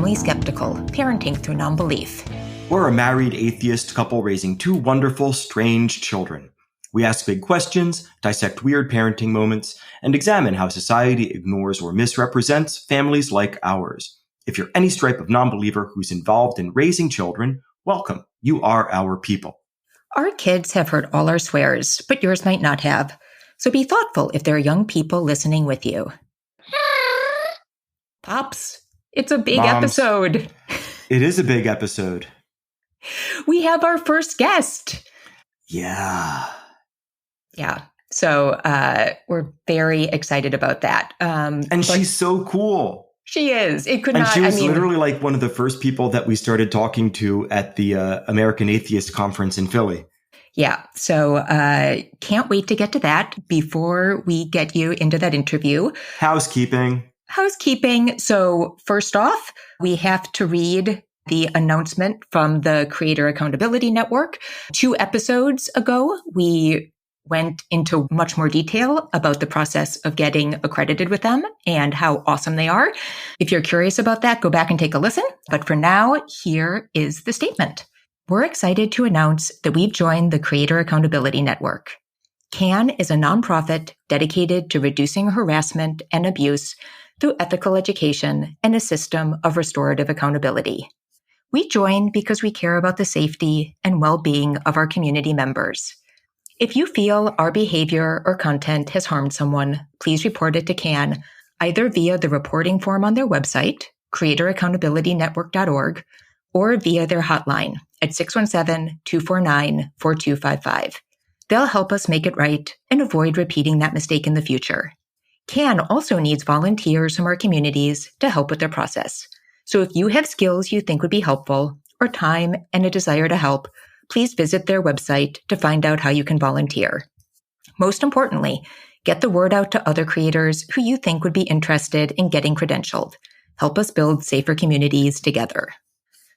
Openly Skeptical, Parenting Through Nonbelief. We're a married atheist couple raising two wonderful, strange children. We ask big questions, dissect weird parenting moments, and examine how society ignores or misrepresents families like ours. If you're any stripe of nonbeliever who's involved in raising children, welcome. You are our people. Our kids have heard all our swears, but yours might not have. So be thoughtful if there are young people listening with you. Pops, it's a big Moms, episode. It is a big episode. We have our first guest. Yeah. So we're very excited about that. And she's so cool. She is. It could and not. She was literally like one of the first people that we started talking to at the American Atheist Conference in Philly. Yeah. So can't wait to get to that. Before we get you into that interview. Housekeeping. So first off, we have to read the announcement from the Creator Accountability Network. 2 episodes ago, we went into much more detail about the process of getting accredited with them and how awesome they are. If you're curious about that, go back and take a listen. But for now, here is the statement. We're excited to announce that we've joined the Creator Accountability Network. CAN is a nonprofit dedicated to reducing harassment and abuse through ethical education and a system of restorative accountability. We joined because we care about the safety and well-being of our community members. If you feel our behavior or content has harmed someone, please report it to CAN, either via the reporting form on their website, creatoraccountabilitynetwork.org, or via their hotline at 617-249-4255. They'll help us make it right and avoid repeating that mistake in the future. CAN also needs volunteers from our communities to help with their process. So if you have skills you think would be helpful, or time and a desire to help, please visit their website to find out how you can volunteer. Most importantly, get the word out to other creators who you think would be interested in getting credentialed. Help us build safer communities together.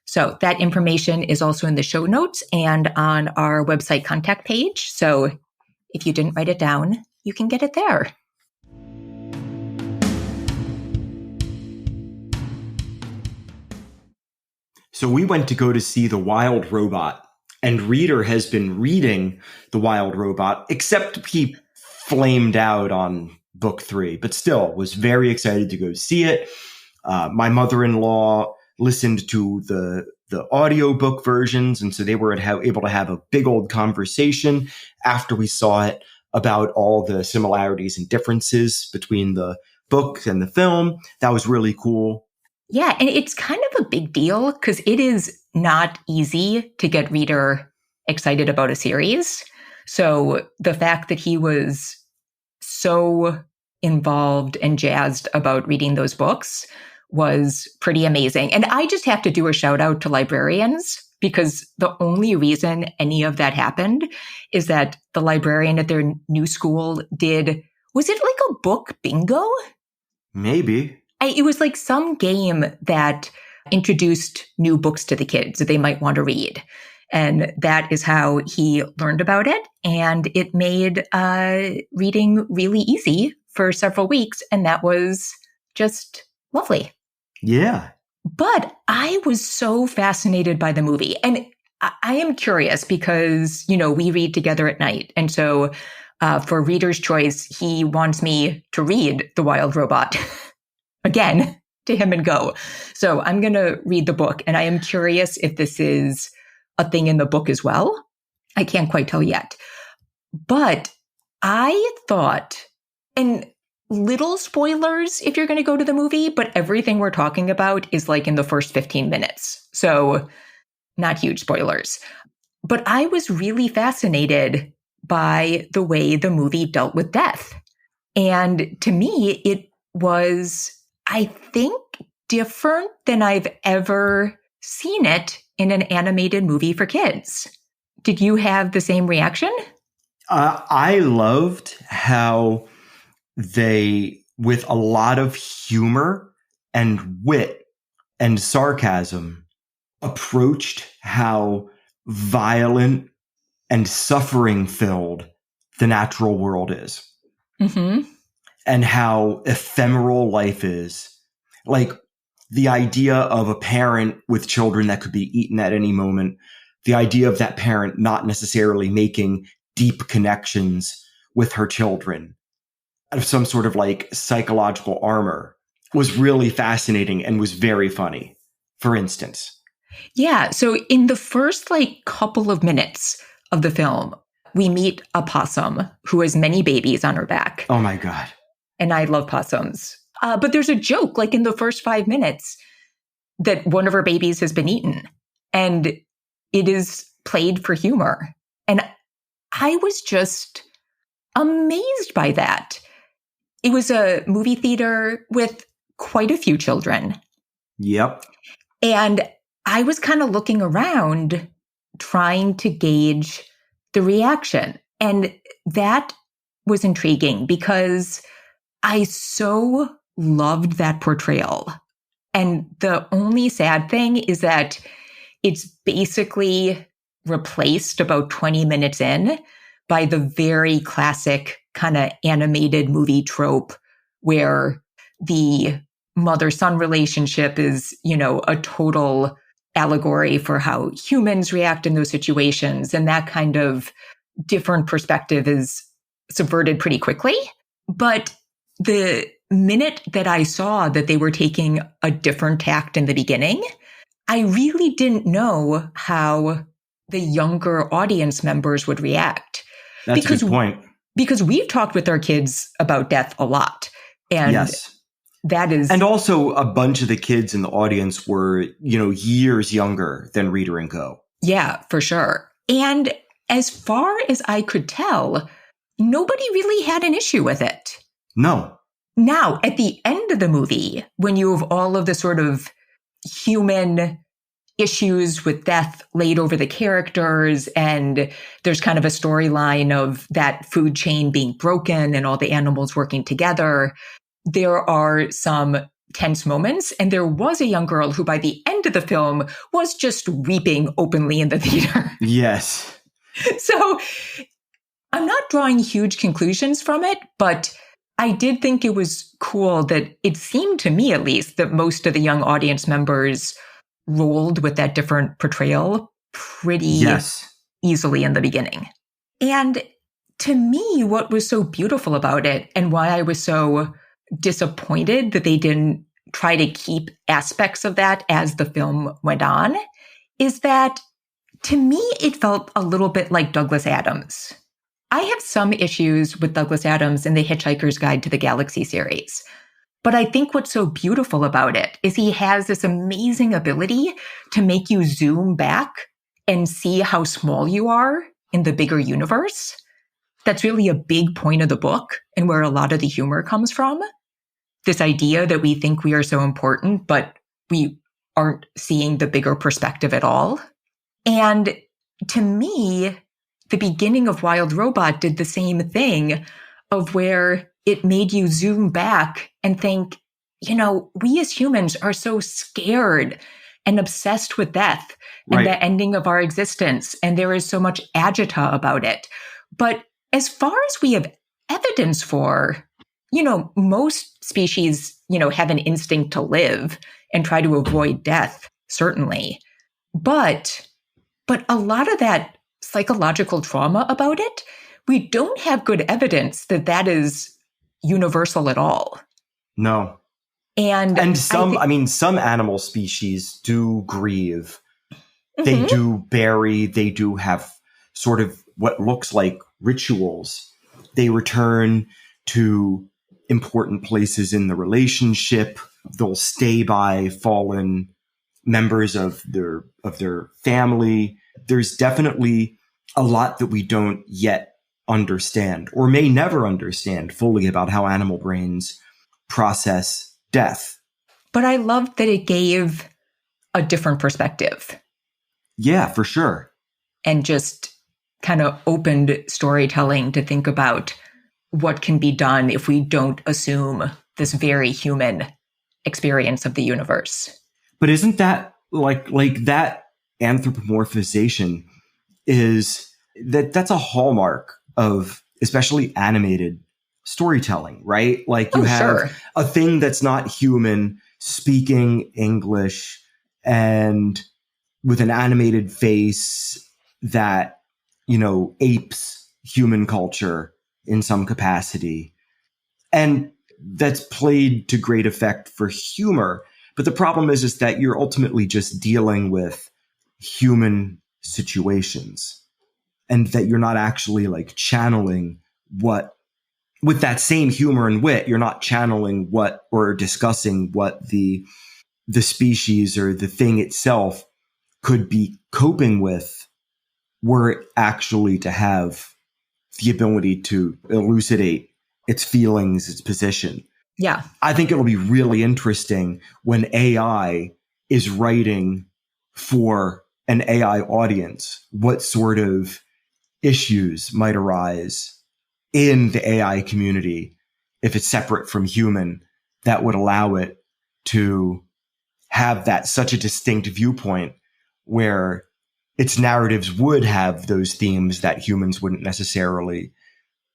So that information is also in the show notes and on our website contact page. So if you didn't write it down, you can get it there. So we went to go to see The Wild Robot, and Reader has been reading The Wild Robot, except he flamed out on book 3, but still was very excited to go see it. My mother-in-law listened to the audiobook versions, and so they were able to have a big old conversation after we saw it about all the similarities and differences between the book and the film. That was really cool. Yeah, and it's kind of a big deal because it is not easy to get Reader excited about a series. So the fact that he was so involved and jazzed about reading those books was pretty amazing. And I just have to do a shout out to librarians because the only reason any of that happened is that the librarian at their new school was it like a book bingo? Maybe. It was like some game that introduced new books to the kids that they might want to read. And that is how he learned about it. And it made reading really easy for several weeks. And that was just lovely. Yeah. But I was so fascinated by the movie. And I am curious because, we read together at night. And so for Reader's Choice, he wants me to read The Wild Robot. Again, to him and go. So I'm going to read the book, and I am curious if this is a thing in the book as well. I can't quite tell yet. But I thought, and little spoilers if you're going to go to the movie, but everything we're talking about is like in the first 15 minutes. So not huge spoilers. But I was really fascinated by the way the movie dealt with death. And to me, it was, I think, different than I've ever seen it in an animated movie for kids. Did you have the same reaction? I loved how they, with a lot of humor and wit and sarcasm, approached how violent and suffering-filled the natural world is. Mm-hmm. And how ephemeral life is. Like, the idea of a parent with children that could be eaten at any moment, the idea of that parent not necessarily making deep connections with her children, of some sort of like psychological armor, was really fascinating and was very funny, for instance. Yeah. So in the first like couple of minutes of the film, we meet a possum who has many babies on her back. Oh my God. And I love possums. But there's a joke like in the first 5 minutes that one of her babies has been eaten. And it is played for humor. And I was just amazed by that. It was a movie theater with quite a few children. Yep. And I was kind of looking around trying to gauge the reaction. And that was intriguing because I so loved that portrayal. And the only sad thing is that it's basically replaced about 20 minutes in by the very classic kind of animated movie trope where the mother-son relationship is, a total allegory for how humans react in those situations. And that kind of different perspective is subverted pretty quickly. But the minute that I saw that they were taking a different tact in the beginning, I really didn't know how the younger audience members would react. That's a good point. Because we've talked with our kids about death a lot. And yes. That is. And also a bunch of the kids in the audience were, years younger than Reader and Co. Yeah, for sure. And as far as I could tell, nobody really had an issue with it. No. Now, at the end of the movie, when you have all of the sort of human issues with death laid over the characters, and there's kind of a storyline of that food chain being broken and all the animals working together, there are some tense moments. And there was a young girl who, by the end of the film, was just weeping openly in the theater. Yes. So I'm not drawing huge conclusions from it, but I did think it was cool that it seemed to me, at least, that most of the young audience members rolled with that different portrayal pretty easily in the beginning. And to me, what was so beautiful about it and why I was so disappointed that they didn't try to keep aspects of that as the film went on is that, to me, it felt a little bit like Douglas Adams. I have some issues with Douglas Adams in the Hitchhiker's Guide to the Galaxy series. But I think what's so beautiful about it is he has this amazing ability to make you zoom back and see how small you are in the bigger universe. That's really a big point of the book and where a lot of the humor comes from. This idea that we think we are so important, but we aren't seeing the bigger perspective at all. And to me, the beginning of Wild Robot did the same thing, of where it made you zoom back and think, we as humans are so scared and obsessed with death and the ending of our existence. And there is so much agita about it. But as far as we have evidence for, most species, have an instinct to live and try to avoid death, certainly. But a lot of that psychological trauma about it, we don't have good evidence that that is universal at all. No. And some animal species do grieve. Mm-hmm. They do bury. They do have sort of what looks like rituals. They return to important places in the relationship. They'll stay by fallen members of their family. There's definitely a lot that we don't yet understand, or may never understand fully, about how animal brains process death. But I loved that it gave a different perspective. Yeah, for sure. And just kind of opened storytelling to think about what can be done if we don't assume this very human experience of the universe. But isn't that like that anthropomorphization that's a hallmark of especially animated storytelling, right? Like you have a thing that's not human speaking English and with an animated face that, apes human culture in some capacity. And that's played to great effect for humor. But the problem is that you're ultimately just dealing with human situations, and that you're not actually like channeling what, with that same humor and wit, you're not channeling what or discussing what the species or the thing itself could be coping with, were it actually to have the ability to elucidate its feelings, its position. Yeah. I think it'll be really interesting when AI is writing for an AI audience, what sort of issues might arise in the AI community if it's separate from human, that would allow it to have that such a distinct viewpoint where its narratives would have those themes that humans wouldn't necessarily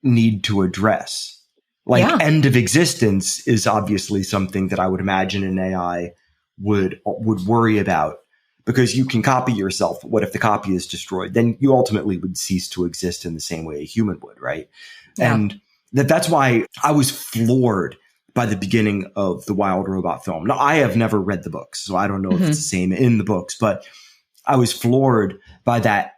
need to address. Like end of existence is obviously something that I would imagine an AI would worry about, because you can copy yourself. What if the copy is destroyed? Then you ultimately would cease to exist in the same way a human would, right? Yeah. And that's why I was floored by the beginning of the Wild Robot film. Now, I have never read the books, so I don't know if it's the same in the books, but I was floored by that,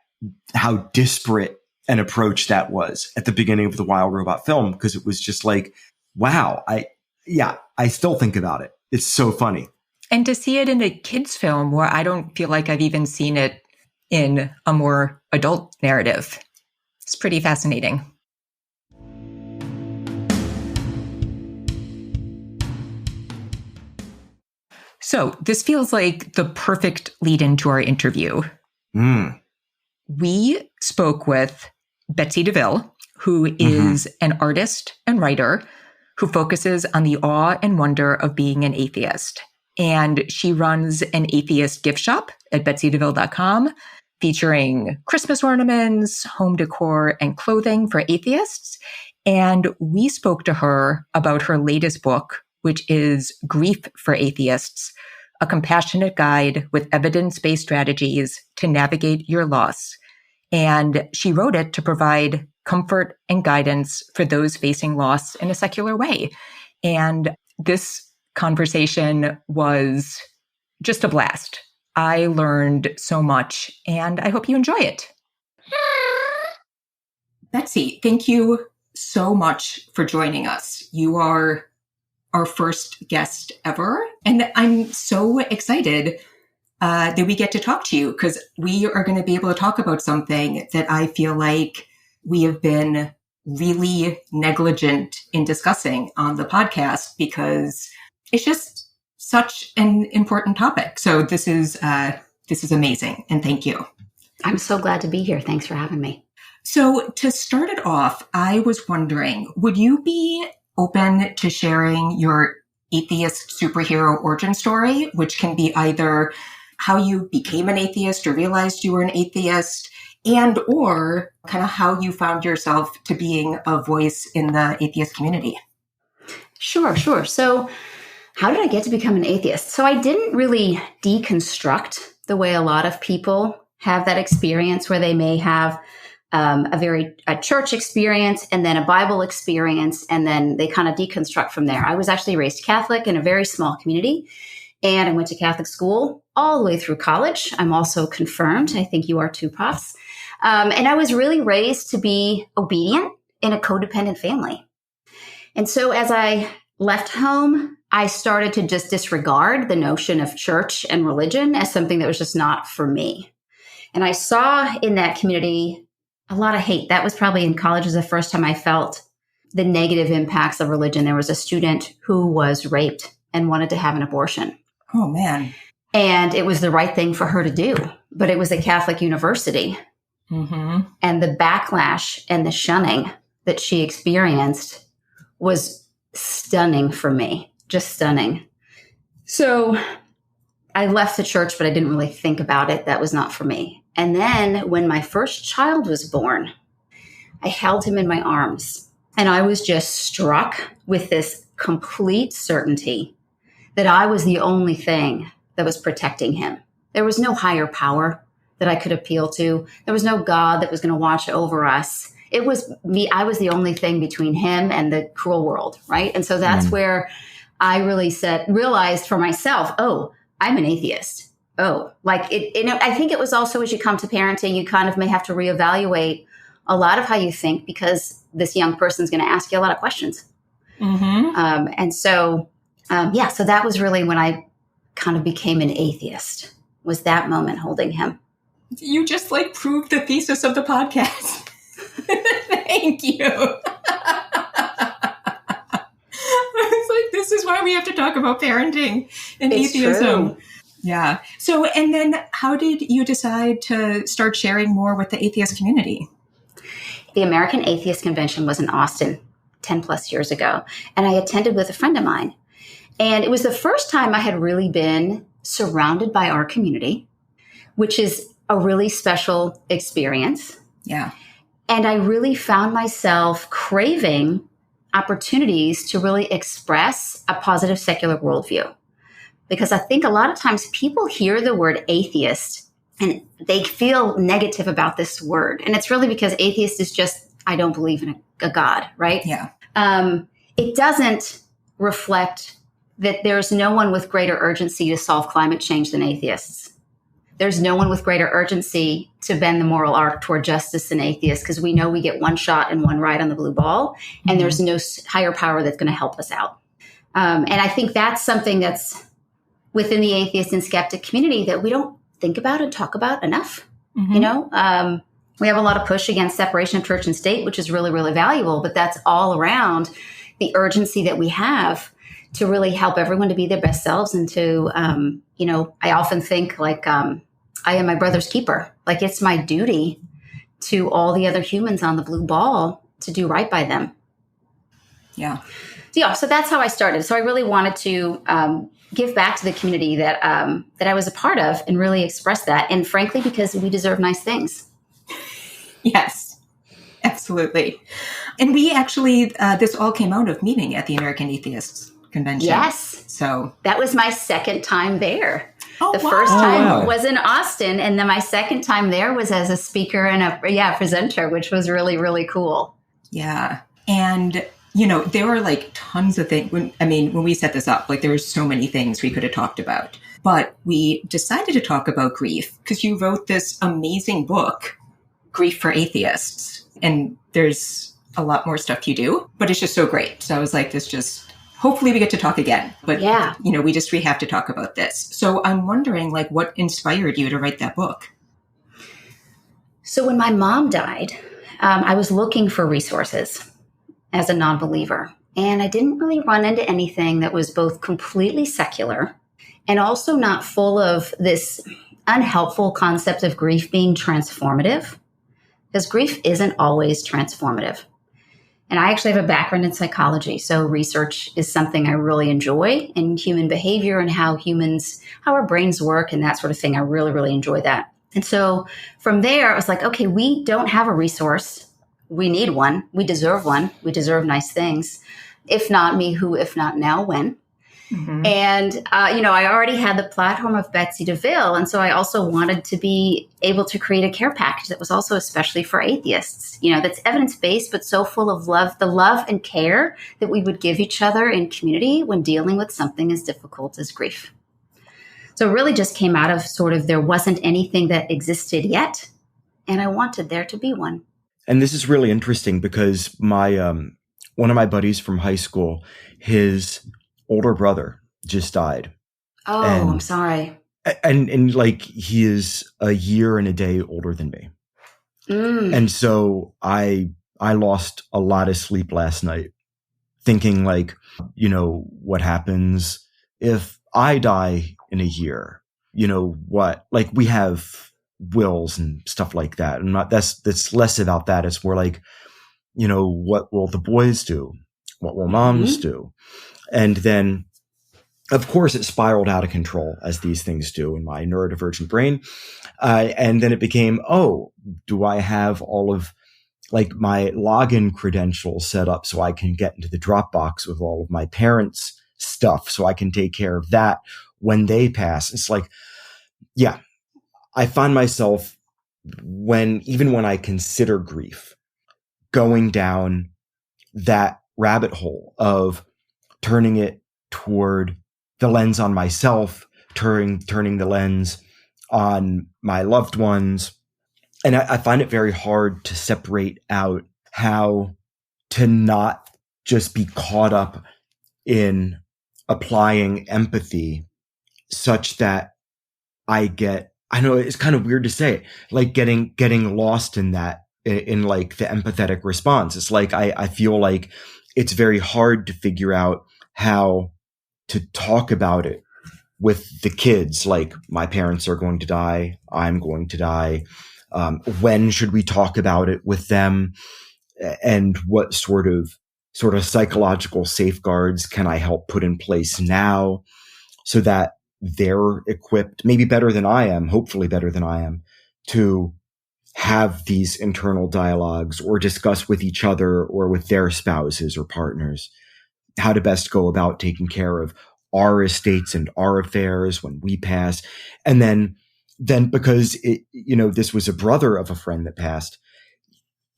how disparate an approach that was at the beginning of the Wild Robot film, because it was just like, wow, I still think about it. It's so funny. And to see it in a kid's film where I don't feel like I've even seen it in a more adult narrative, it's pretty fascinating. So this feels like the perfect lead into our interview. We spoke with Betsy DeVille, who is an artist and writer who focuses on the awe and wonder of being an atheist. And she runs an atheist gift shop at betsydeville.com, featuring Christmas ornaments, home decor, and clothing for atheists. And we spoke to her about her latest book, which is Grief for Atheists, a compassionate guide with evidence-based strategies to navigate your loss. And she wrote it to provide comfort and guidance for those facing loss in a secular way. And this conversation was just a blast. I learned so much, and I hope you enjoy it. Betsy, thank you so much for joining us. You are our first guest ever, and I'm so excited that we get to talk to you, because we are going to be able to talk about something that I feel like we have been really negligent in discussing on the podcast, because it's just such an important topic. So this is amazing, and thank you. I'm so glad to be here. Thanks for having me. So to start it off, I was wondering, would you be open to sharing your atheist superhero origin story, which can be either how you became an atheist or realized you were an atheist, and or kind of how you found yourself to being a voice in the atheist community? Sure. So how did I get to become an atheist? So I didn't really deconstruct the way a lot of people have that experience, where they may have a church experience and then a Bible experience, and then they kind of deconstruct from there. I was actually raised Catholic in a very small community, and I went to Catholic school all the way through college. I'm also confirmed. I think you are too, Pops. And I was really raised to be obedient in a codependent family. And so as I left home, I started to just disregard the notion of church and religion as something that was just not for me. And I saw in that community a lot of hate. That was probably in college was the first time I felt the negative impacts of religion. There was a student who was raped and wanted to have an abortion. Oh, man. And it was the right thing for her to do. But it was a Catholic university. And the backlash and the shunning that she experienced was stunning for me. Just stunning. So I left the church, but I didn't really think about it. That was not for me. And then when my first child was born, I held him in my arms, and I was just struck with this complete certainty that I was the only thing that was protecting him. There was no higher power that I could appeal to. There was no God that was going to watch over us. It was me. I was the only thing between him and the cruel world, right? And so that's where I really realized for myself, oh, I'm an atheist. Oh, like I think it was also as you come to parenting, you kind of may have to reevaluate a lot of how you think because this young person's going to ask you a lot of questions. And so, so that was really when I kind of became an atheist, was that moment holding him. You just like proved the thesis of the podcast. Thank you. It's like, this is why we have to talk about parenting and atheism. True. Yeah. So, and then how did you decide to start sharing more with the atheist community? The American Atheist Convention was in Austin 10 plus years ago, and I attended with a friend of mine. And it was the first time I had really been surrounded by our community, which is a really special experience. Yeah. And I really found myself craving opportunities to really express a positive secular worldview. Because I think a lot of times people hear the word atheist and they feel negative about this word. And it's really because atheist is just, I don't believe in a God, right? Yeah. It doesn't reflect that there's no one with greater urgency to solve climate change than atheists. There's no one with greater urgency to bend the moral arc toward justice than atheists, because we know we get one shot and one ride on the blue ball, and there's no higher power that's going to help us out. And I think that's something that's within the atheist and skeptic community that we don't think about and talk about enough. You know, we have a lot of push against separation of church and state, which is really, really valuable, but that's all around the urgency that we have to really help everyone to be their best selves and to, you know, I often think like, I am my brother's keeper. Like it's my duty to all the other humans on the blue ball to do right by them. Yeah. So that's how I started. So I really wanted to give back to the community that I was a part of and really express that. And frankly, because we deserve nice things. Yes, absolutely. And we actually, this all came out of meeting at the American Atheists Convention. Yes. So that was my second time there. Oh, the first time was in Austin, and then my second time there was as a speaker and a presenter, which was really, really cool. Yeah. And, you know, there were like tons of things. When we set this up, like there were so many things we could have talked about. But we decided to talk about grief because you wrote this amazing book, Grief for Atheists. And there's a lot more stuff you do, but it's just so great. So I was like, hopefully we get to talk again. But, yeah, you know, we have to talk about this. So I'm wondering, like, what inspired you to write that book? So when my mom died, I was looking for resources as a non-believer. And I didn't really run into anything that was both completely secular and also not full of this unhelpful concept of grief being transformative. Because grief isn't always transformative. And I actually have a background in psychology. So research is something I really enjoy in human behavior and how our brains work and that sort of thing. I really, really enjoy that. And so from there, I was like, okay, we don't have a resource. We need one. We deserve one. We deserve nice things. If not me, who? If not now, when? Mm-hmm. And, you know, I already had the platform of Betsy DeVille. And so I also wanted to be able to create a care package that was also especially for atheists, you know, that's evidence-based, but so full of love, the love and care that we would give each other in community when dealing with something as difficult as grief. So it really just came out of sort of there wasn't anything that existed yet, and I wanted there to be one. And this is really interesting because my one of my buddies from high school, his older brother just died. Oh, I'm sorry. And like he is a year and a day older than me. And so I lost a lot of sleep last night thinking like, you know, what happens if I die in a year? You know what? Like we have wills and stuff like that. And that's less about that. It's more like, you know, what will the boys do? What will moms do? And then, of course, it spiraled out of control, as these things do in my neurodivergent brain. And then it became, oh, do I have all of like my login credentials set up so I can get into the Dropbox with all of my parents' stuff so I can take care of that when they pass. It's like, yeah, I find myself even when I consider grief, going down that rabbit hole of turning it toward the lens on myself, turning the lens on my loved ones. And I find it very hard to separate out how to not just be caught up in applying empathy such that I know it's kind of weird to say, like getting lost in that, in like the empathetic response. It's like, I feel like it's very hard to figure out how to talk about it with the kids. Like, my parents are going to die. I'm going to die. When should we talk about it with them? And what sort of psychological safeguards can I help put in place now so that they're equipped, maybe better than I am, hopefully better than I am, to have these internal dialogues or discuss with each other or with their spouses or partners how to best go about taking care of our estates and our affairs when we pass. And then because this was a brother of a friend that passed,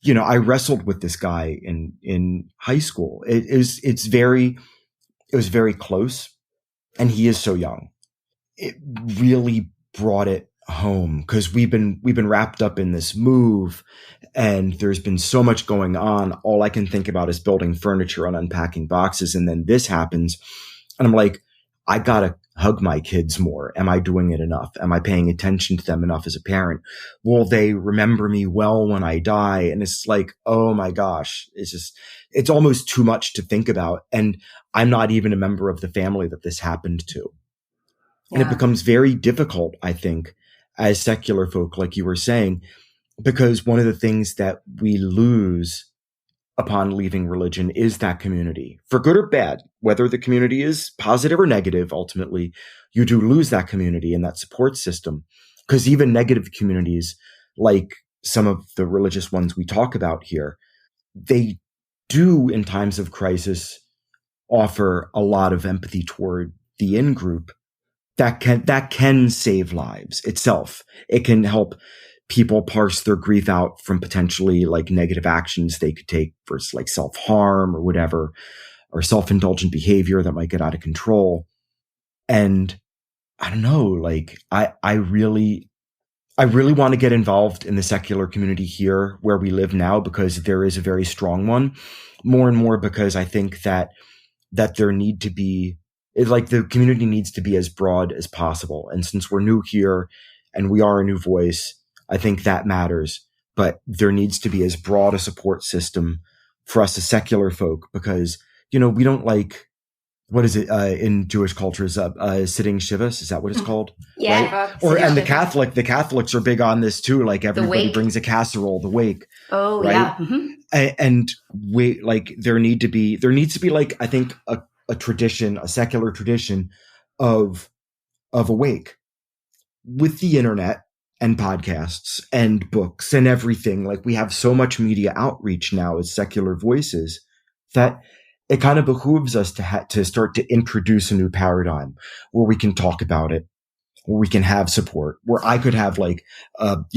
I wrestled with this guy in high school. It was very close, and he is so young. It really brought it home because we've been wrapped up in this move, and there's been so much going on. All I can think about is building furniture and unpacking boxes. And then this happens, and I'm like, I gotta hug my kids more. Am I doing it enough? Am I paying attention to them enough as a parent? Will they remember me well when I die? And it's like, oh my gosh, it's almost too much to think about. And I'm not even a member of the family that this happened to. Yeah. And it becomes very difficult, I think, as secular folk, like you were saying, because one of the things that we lose upon leaving religion is that community, for good or bad. Whether the community is positive or negative, ultimately, you do lose that community and that support system. Because even negative communities, like some of the religious ones we talk about here, they do, in times of crisis, offer a lot of empathy toward the in-group that can save lives itself. It can help people parse their grief out from potentially like negative actions they could take for like self-harm or whatever, or self-indulgent behavior that might get out of control. And I don't know, like I really want to get involved in the secular community here where we live now, because there is a very strong one, more and more, because I think that there need to be, like, the community needs to be as broad as possible. And since we're new here and we are a new voice, I think that matters. But there needs to be as broad a support system for us as secular folk, because, we don't like, what is it in Jewish cultures, sitting shivas? Is that what it's called? Yeah. Right? And the Catholics are big on this too. Like, everybody brings a casserole, the wake. Oh, right? Yeah. Mm-hmm. And there needs to be like, I think a tradition, a secular tradition of a wake, with the internet and podcasts and books and everything. Like, we have so much media outreach now as secular voices that it kind of behooves us to start to introduce a new paradigm where we can talk about it, where we can have support, where I could have like, talking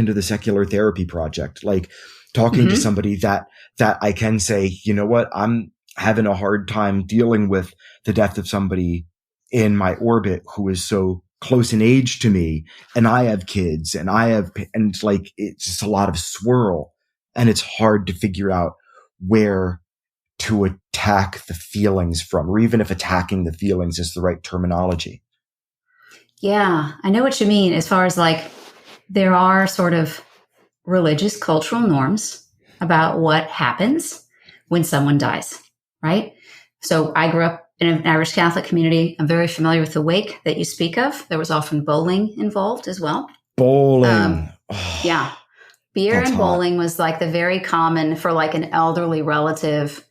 to the Secular Therapy Project, like talking to somebody that I can say, you know what, I'm having a hard time dealing with the death of somebody in my orbit who is so close in age to me, and I have kids, and like, it's just a lot of swirl, and it's hard to figure out where to attack the feelings from, or even if attacking the feelings is the right terminology. Yeah, I know what you mean. As far as like, there are sort of religious cultural norms about what happens when someone dies, right? So I grew up in an Irish Catholic community. I'm very familiar with the wake that you speak of. There was often bowling involved as well. Bowling. Yeah. Beer and bowling was like the very common for like an elderly relative.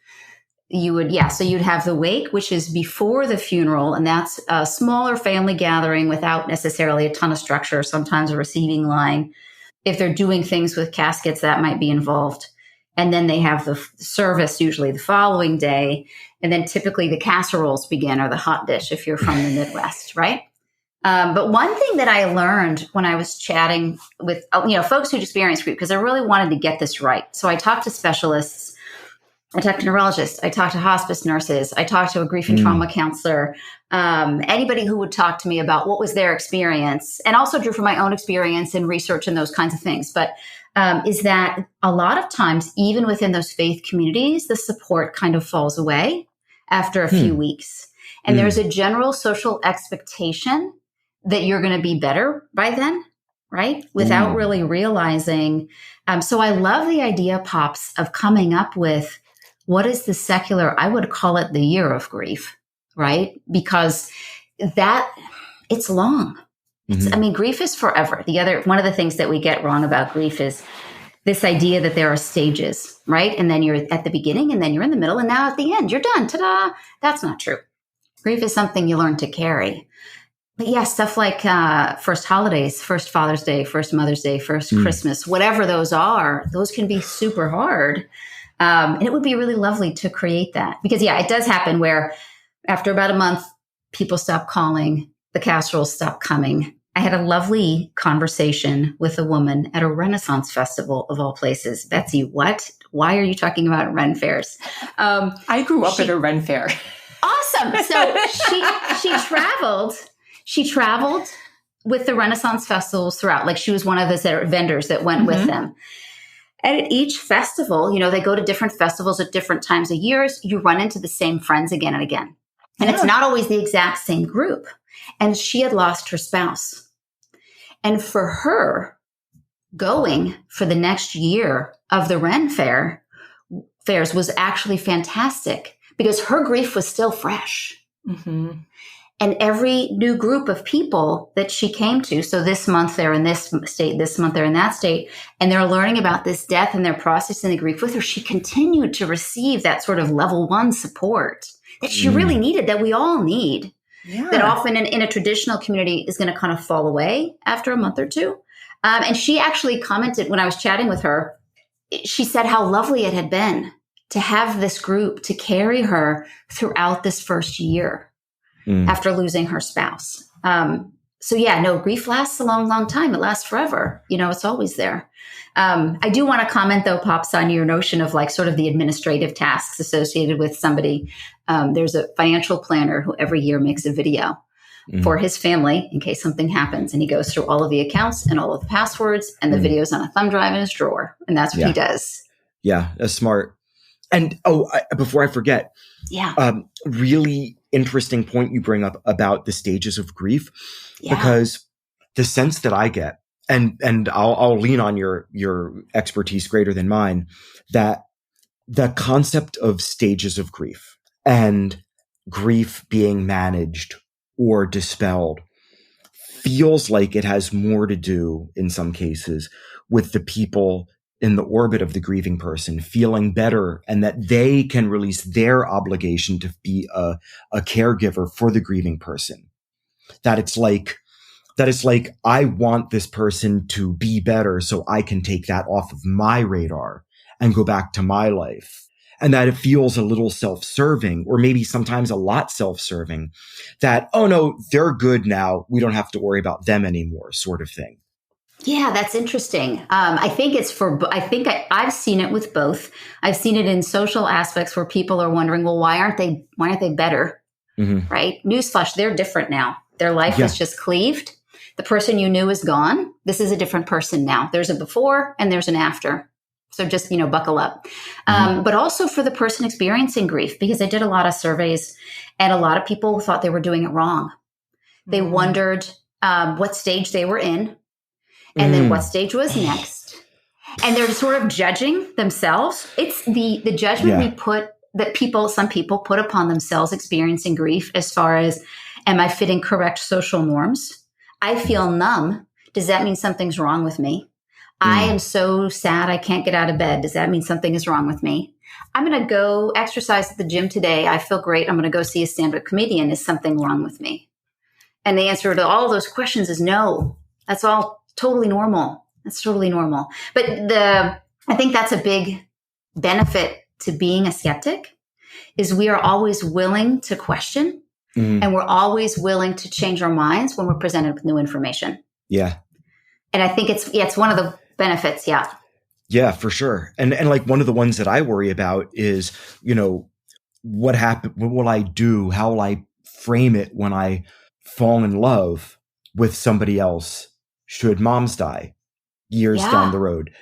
So you'd have the wake, which is before the funeral, and that's a smaller family gathering without necessarily a ton of structure, sometimes a receiving line. If they're doing things with caskets, that might be involved. And then they have the service usually the following day. And then typically the casseroles begin, or the hot dish if you're from the Midwest, right? But one thing that I learned when I was chatting with, folks who'd experienced grief, because I really wanted to get this right. So I talked to specialists, I talked to neurologists, I talked to hospice nurses, I talked to a grief and trauma counselor, anybody who would talk to me about what was their experience, and also drew from my own experience and research and those kinds of things. But is that a lot of times, even within those faith communities, the support kind of falls away after a few weeks. And there's a general social expectation that you're going to be better by then, right? Without really realizing. So I love the idea, Pops, of coming up with what is the secular, I would call it the year of grief, right? Because it's long. Grief is forever. One of the things that we get wrong about grief is this idea that there are stages, right? And then you're at the beginning, and then you're in the middle, and now at the end, you're done. Ta-da! That's not true. Grief is something you learn to carry. But yeah, stuff like first holidays, first Father's Day, first Mother's Day, first Christmas, whatever those are, those can be super hard. And it would be really lovely to create that. Because yeah, it does happen where after about a month, people stop calling, the casseroles stop coming. I had a lovely conversation with a woman at a Renaissance festival of all places. Betsy, what? Why are you talking about Ren fairs? I grew up at a Ren fair. Awesome. So she traveled with the Renaissance festivals throughout. Like, she was one of the vendors that went with them. And at each festival, they go to different festivals at different times of years. You run into the same friends again and again. And it's not always the exact same group. And she had lost her spouse. And for her, going for the next year of the Ren fairs was actually fantastic, because her grief was still fresh. And every new group of people that she came to, so this month they're in this state, this month they're in that state, and they're learning about this death and they're processing the grief with her, she continued to receive that sort of level 1 support that she really needed, that we all need. That often in a traditional community is going to kind of fall away after a month or two. And she actually commented when I was chatting with her, she said how lovely it had been to have this group to carry her throughout this first year after losing her spouse. So yeah, no, grief lasts a long, long time. It lasts forever. It's always there. I do want to comment though, Pops, on your notion of like sort of the administrative tasks associated with somebody. There's a financial planner who every year makes a video for his family in case something happens. And he goes through all of the accounts and all of the passwords, and the video's on a thumb drive in his drawer. And that's what he does. Yeah, that's smart. And before I forget, really interesting point you bring up about the stages of grief, because the sense that I get, and I'll lean on your expertise greater than mine, that the concept of stages of grief and grief being managed or dispelled feels like it has more to do in some cases with the people in the orbit of the grieving person feeling better, and that they can release their obligation to be a caregiver for the grieving person. That it's like, I want this person to be better so I can take that off of my radar and go back to my life. And that it feels a little self-serving, or maybe sometimes a lot self-serving, that, oh no, they're good now, we don't have to worry about them anymore, sort of thing. Yeah, that's interesting. I think I've seen it with both. I've seen it in social aspects where people are wondering, well, why aren't they better? Right? Newsflash, they're different now. Their life is just cleaved. The person you knew is gone. This is a different person now. There's a before and there's an after. So just, buckle up. But also for the person experiencing grief, because I did a lot of surveys and a lot of people thought they were doing it wrong. They wondered what stage they were in. And then what stage was next. And they're sort of judging themselves. It's the judgment some people put upon themselves experiencing grief, as far as, am I fitting correct social norms? I feel numb. Does that mean something's wrong with me? I am so sad I can't get out of bed. Does that mean something is wrong with me? I'm going to go exercise at the gym today. I feel great. I'm going to go see a stand-up comedian. Is something wrong with me? And the answer to all those questions is no. That's all totally normal. That's totally normal. But I think that's a big benefit to being a skeptic, is we are always willing to question, and we're always willing to change our minds when we're presented with new information. Yeah. And I think it's one of the benefits. Yeah. Yeah, for sure. And like one of the ones that I worry about is, what will I do? How will I frame it when I fall in love with somebody else should moms die years down the road?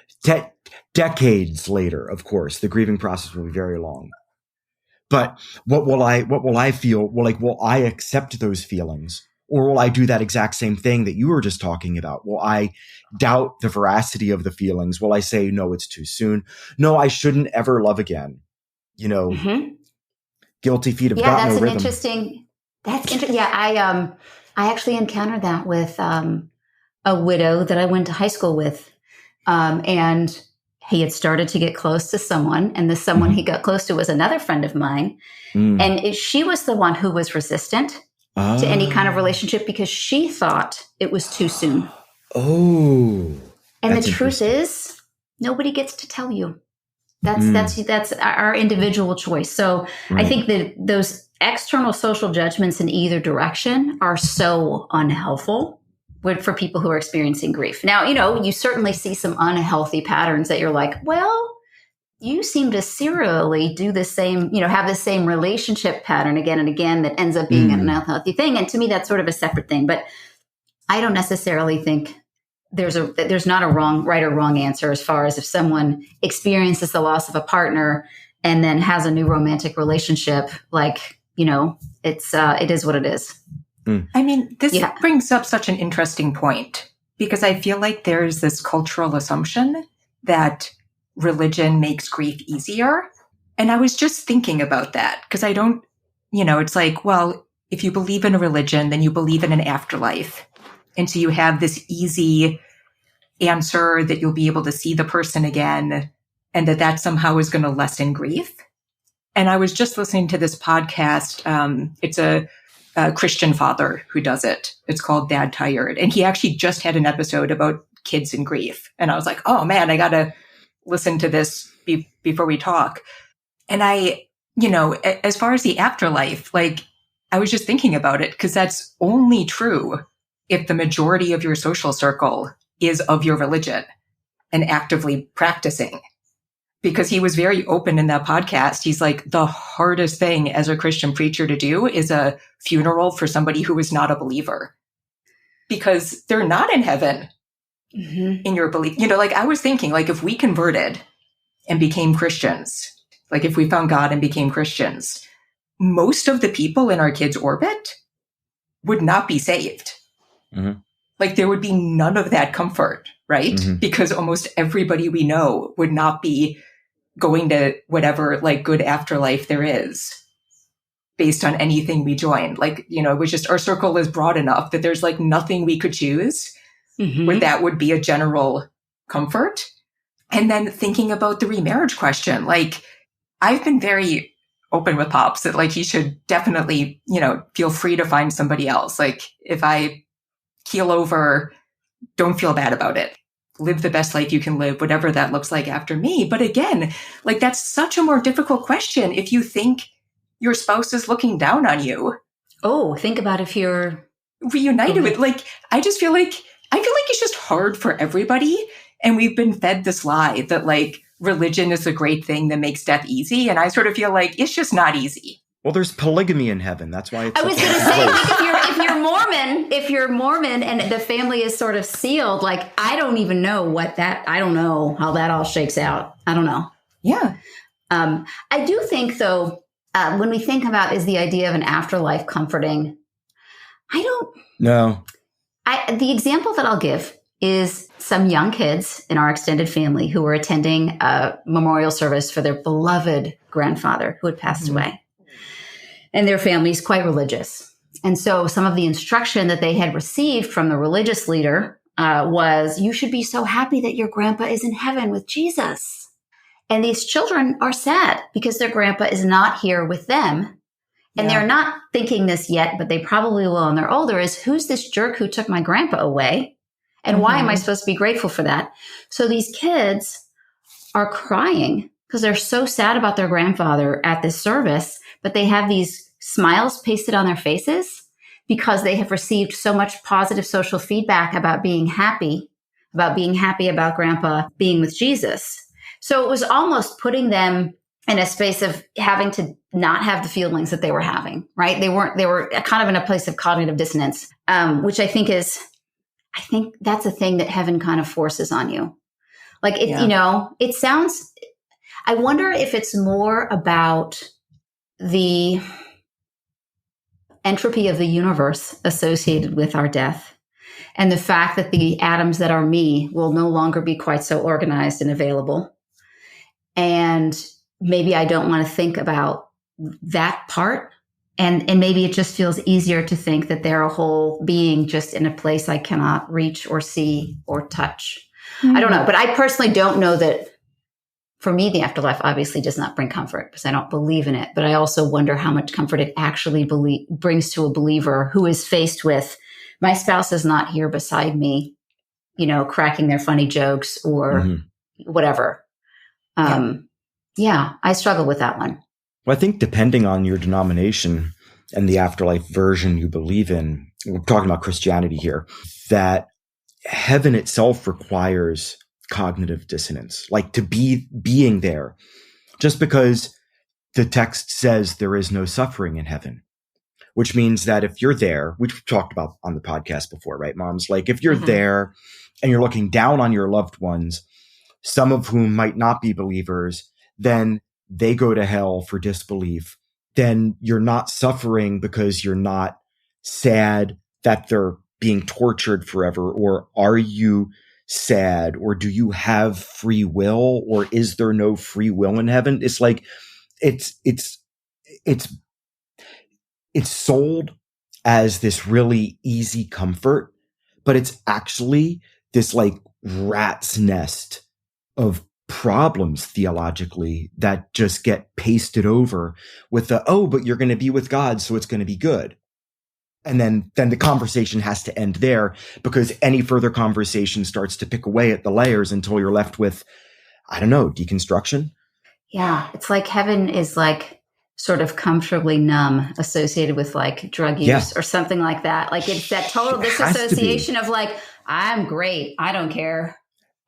Decades later, of course, the grieving process will be very long. But what will I feel? Will I accept those feelings? Or will I do that exact same thing that you were just talking about? Will I doubt the veracity of the feelings? Will I say, no, it's too soon? No, I shouldn't ever love again. Guilty feet have got no rhythm. That's interesting. Yeah, I actually encountered that with a widow that I went to high school with. And he had started to get close to someone, and the someone he got close to was another friend of mine. And she was the one who was resistant to any kind of relationship because she thought it was too soon. Oh. And the truth is, nobody gets to tell you. That's our individual choice. So I think that those external social judgments in either direction are so unhelpful for people who are experiencing grief. Now, you certainly see some unhealthy patterns that you're like, well, you seem to serially do the same, have the same relationship pattern again and again that ends up being an unhealthy thing. And to me, that's sort of a separate thing. But I don't necessarily think there's not a right or wrong answer as far as if someone experiences the loss of a partner and then has a new romantic relationship, it is what it is. I mean, this brings up such an interesting point because I feel like there's this cultural assumption that religion makes grief easier. And I was just thinking about that because I don't, it's like, well, if you believe in a religion, then you believe in an afterlife. And so you have this easy answer that you'll be able to see the person again and that somehow is going to lessen grief. And I was just listening to this podcast. It's a Christian father who does it. It's called Dad Tired. And he actually just had an episode about kids and grief. And I was like, oh man, I got to listen to this before we talk. And I, as far as the afterlife, I was just thinking about it because that's only true if the majority of your social circle is of your religion and actively practicing. Because he was very open in that podcast. He's like, the hardest thing as a Christian preacher to do is a funeral for somebody who is not a believer. Because they're not in heaven in your belief. I was thinking, if we converted and became Christians, if we found God and became Christians, most of the people in our kids' orbit would not be saved. There would be none of that comfort, right? Because almost everybody we know would not be going to whatever good afterlife there is based on anything we join. It was just our circle is broad enough that there's nothing we could choose where that would be a general comfort. And then thinking about the remarriage question, I've been very open with Pops that he should definitely, feel free to find somebody else. If I keel over, don't feel bad about it. Live the best life you can live, whatever that looks like after me. But again, that's such a more difficult question if you think your spouse is looking down on you. Oh, think about if you're reunited with, I just feel like it's just hard for everybody. And we've been fed this lie that religion is a great thing that makes death easy. And I sort of feel like it's just not easy. Well, there's polygamy in heaven. That's why it's I was going to say, if you're Mormon and the family is sort of sealed, I don't even know I don't know how that all shakes out. I don't know. Yeah. I do think though, when we think about is the idea of an afterlife comforting, I don't know. The example that I'll give is some young kids in our extended family who were attending a memorial service for their beloved grandfather who had passed away. And their family is quite religious. And so some of the instruction that they had received from the religious leader was, you should be so happy that your grandpa is in heaven with Jesus. And these children are sad because their grandpa is not here with them. And they're not thinking this yet, but they probably will when they're older, is who's this jerk who took my grandpa away? And why am I supposed to be grateful for that? So these kids are crying because they're so sad about their grandfather at this service, but they have these smiles pasted on their faces because they have received so much positive social feedback about being happy about grandpa being with Jesus. So it was almost putting them in a space of having to not have the feelings that they were having, right? They were kind of in a place of cognitive dissonance, which I think that's a thing that heaven kind of forces on you. Like, it sounds, I wonder if it's more about the entropy of the universe associated with our death and the fact that the atoms that are me will no longer be quite so organized and available. And maybe I don't want to think about that part. And maybe it just feels easier to think that they're a whole being just in a place I cannot reach or see or touch. Mm-hmm. I don't know. But I personally don't know that. For me, the afterlife obviously does not bring comfort because I don't believe in it. But I also wonder how much comfort it actually brings to a believer who is faced with, my spouse is not here beside me, cracking their funny jokes or whatever. Yeah, I struggle with that one. Well, I think depending on your denomination and the afterlife version you believe in, we're talking about Christianity here, that heaven itself requires cognitive dissonance, like to being there. Just because the text says there is no suffering in heaven, which means that if you're there, which we've talked about on the podcast before, right, moms? Like if you're there and you're looking down on your loved ones, some of whom might not be believers, then they go to hell for disbelief. Then you're not suffering because you're not sad that they're being tortured forever. Or are you sad, or do you have free will, or is there no free will in heaven? It's like it's sold as this really easy comfort, but it's actually this like rat's nest of problems theologically that just get pasted over with but you're going to be with God, so it's going to be good. And then the conversation has to end there, because any further conversation starts to pick away at the layers until you're left with, I don't know, deconstruction. Yeah. It's like heaven is like sort of comfortably numb, associated with like drug use or something like that. Like it's that total disassociation of like, I'm great. I don't care.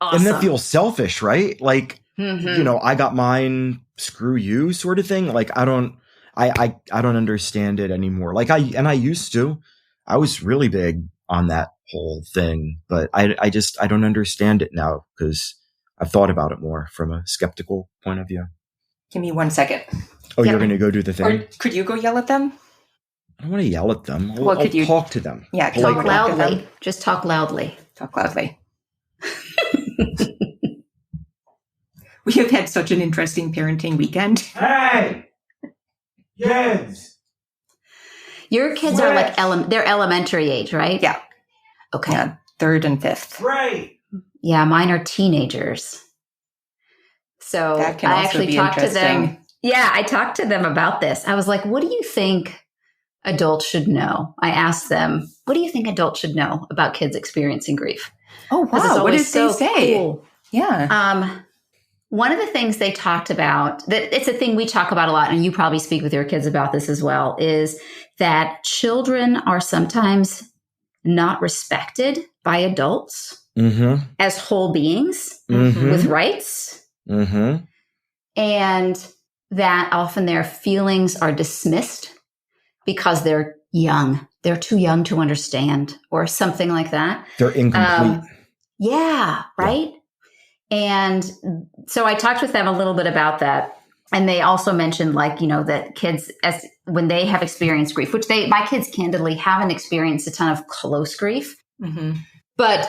Awesome. And that feels selfish, right? Like, I got mine, screw you sort of thing. Like, I don't understand it anymore. Like I used to. I was really big on that whole thing, but I don't understand it now because I've thought about it more from a skeptical point of view. Give me 1 second. Oh, you're going to go do the thing? Or could you go yell at them? I don't want to yell at them. I'll talk to them. Yeah, talk loudly. Just talk loudly. Talk loudly. We have had such an interesting parenting weekend. Hey! Kids! Your kids are like, they're elementary age, right? Yeah. Okay. Yeah, 3rd and 5th. Right. Yeah, mine are teenagers. So that can also actually talked to them. Yeah, I talked to them about this. I was like, what do you think adults should know? I asked them, what do you think adults should know about kids experiencing grief? Oh, wow. What did they say? Cool. Yeah. One of the things they talked about, that it's a thing we talk about a lot, and you probably speak with your kids about this as well, is that children are sometimes not respected by adults as whole beings with rights. And that often their feelings are dismissed because they're young. They're too young to understand or something like that. They're incomplete. Yeah, right? Yeah. And so I talked with them a little bit about that. And they also mentioned that kids, when they have experienced grief, which my kids candidly haven't experienced a ton of close grief. But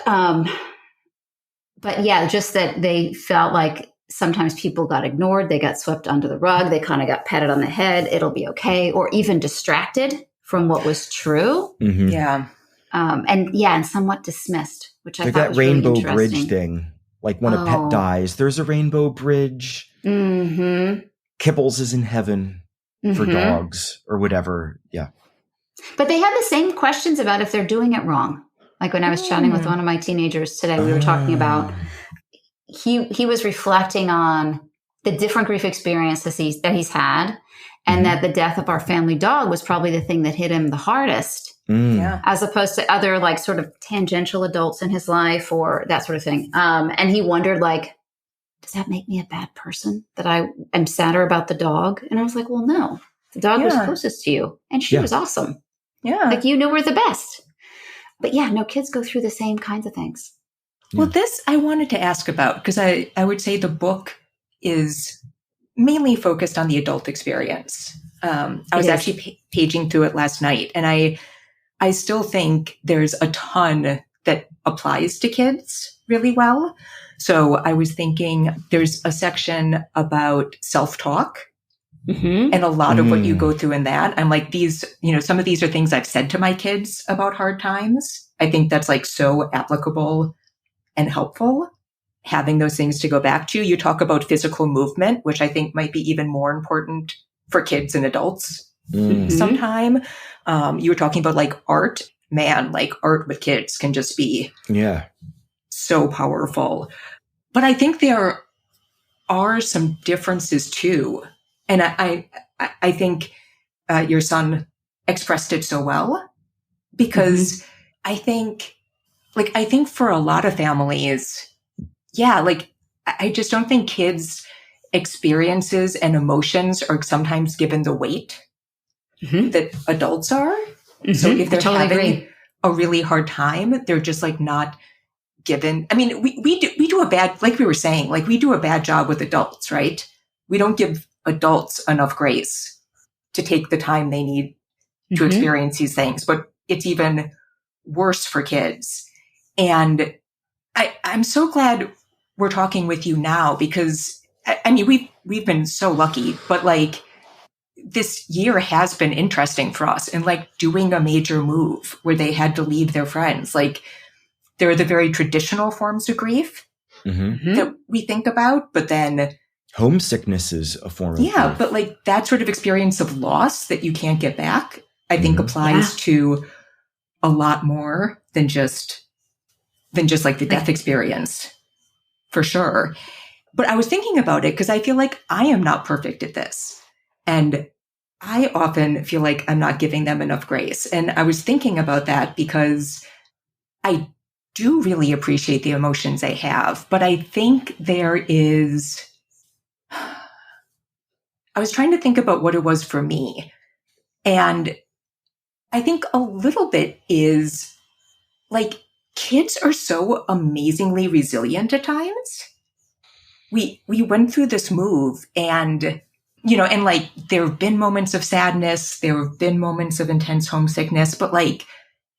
yeah, just that they felt like sometimes people got ignored. They got swept under the rug. They kind of got patted on the head. It'll be okay. Or even distracted from what was true. Yeah. And somewhat dismissed, which I like thought that was rainbow really bridge thing. Like when a pet dies, there's a rainbow bridge. Kibbles is in heaven for dogs or whatever. Yeah. But they had the same questions about if they're doing it wrong. Like when I was chatting with one of my teenagers today, we were talking about, he was reflecting on the different grief experiences that he's had, and that the death of our family dog was probably the thing that hit him the hardest, as opposed to other like sort of tangential adults in his life or that sort of thing. And he wondered, like, does that make me a bad person that I am sadder about the dog? And I was like, well, no, the dog was closest to you and she was awesome. Yeah. Like, you knew we're the best. But yeah, no, kids go through the same kinds of things. Well, this I wanted to ask about, because I would say the book is mainly focused on the adult experience. I was actually paging through it last night, and I still think there's a ton that applies to kids really well. So I was thinking there's a section about self-talk, and a lot of what you go through in that. I'm like, these, some of these are things I've said to my kids about hard times. I think that's like so applicable and helpful, having those things to go back to. You talk about physical movement, which I think might be even more important for kids and adults sometime. You were talking about like art. Man, like art with kids can just be so powerful. But I think there are some differences too. And I think your son expressed it so well, because I think for a lot of families, I just don't think kids' experiences and emotions are sometimes given the weight that adults are. So if they're having a really hard time, they're just like not given. I mean, we do a bad, like we were saying, like we do a bad job with adults, right? We don't give adults enough grace to take the time they need to experience these things, but it's even worse for kids. And I'm so glad we're talking with you now, because I mean, we've been so lucky, but like this year has been interesting for us, and like doing a major move where they had to leave their friends. Like, there are the very traditional forms of grief that we think about, but then homesickness is a form of grief. But like that sort of experience of loss that you can't get back, I think applies to a lot more than just like the death experience, for sure. But I was thinking about it because I feel like I am not perfect at this. And I often feel like I'm not giving them enough grace. And I was thinking about that because I do really appreciate the emotions they have. But I think there is, I was trying to think about what it was for me. And I think a little bit is like, kids are so amazingly resilient at times. We went through this move, and, and like there have been moments of sadness, there have been moments of intense homesickness, but like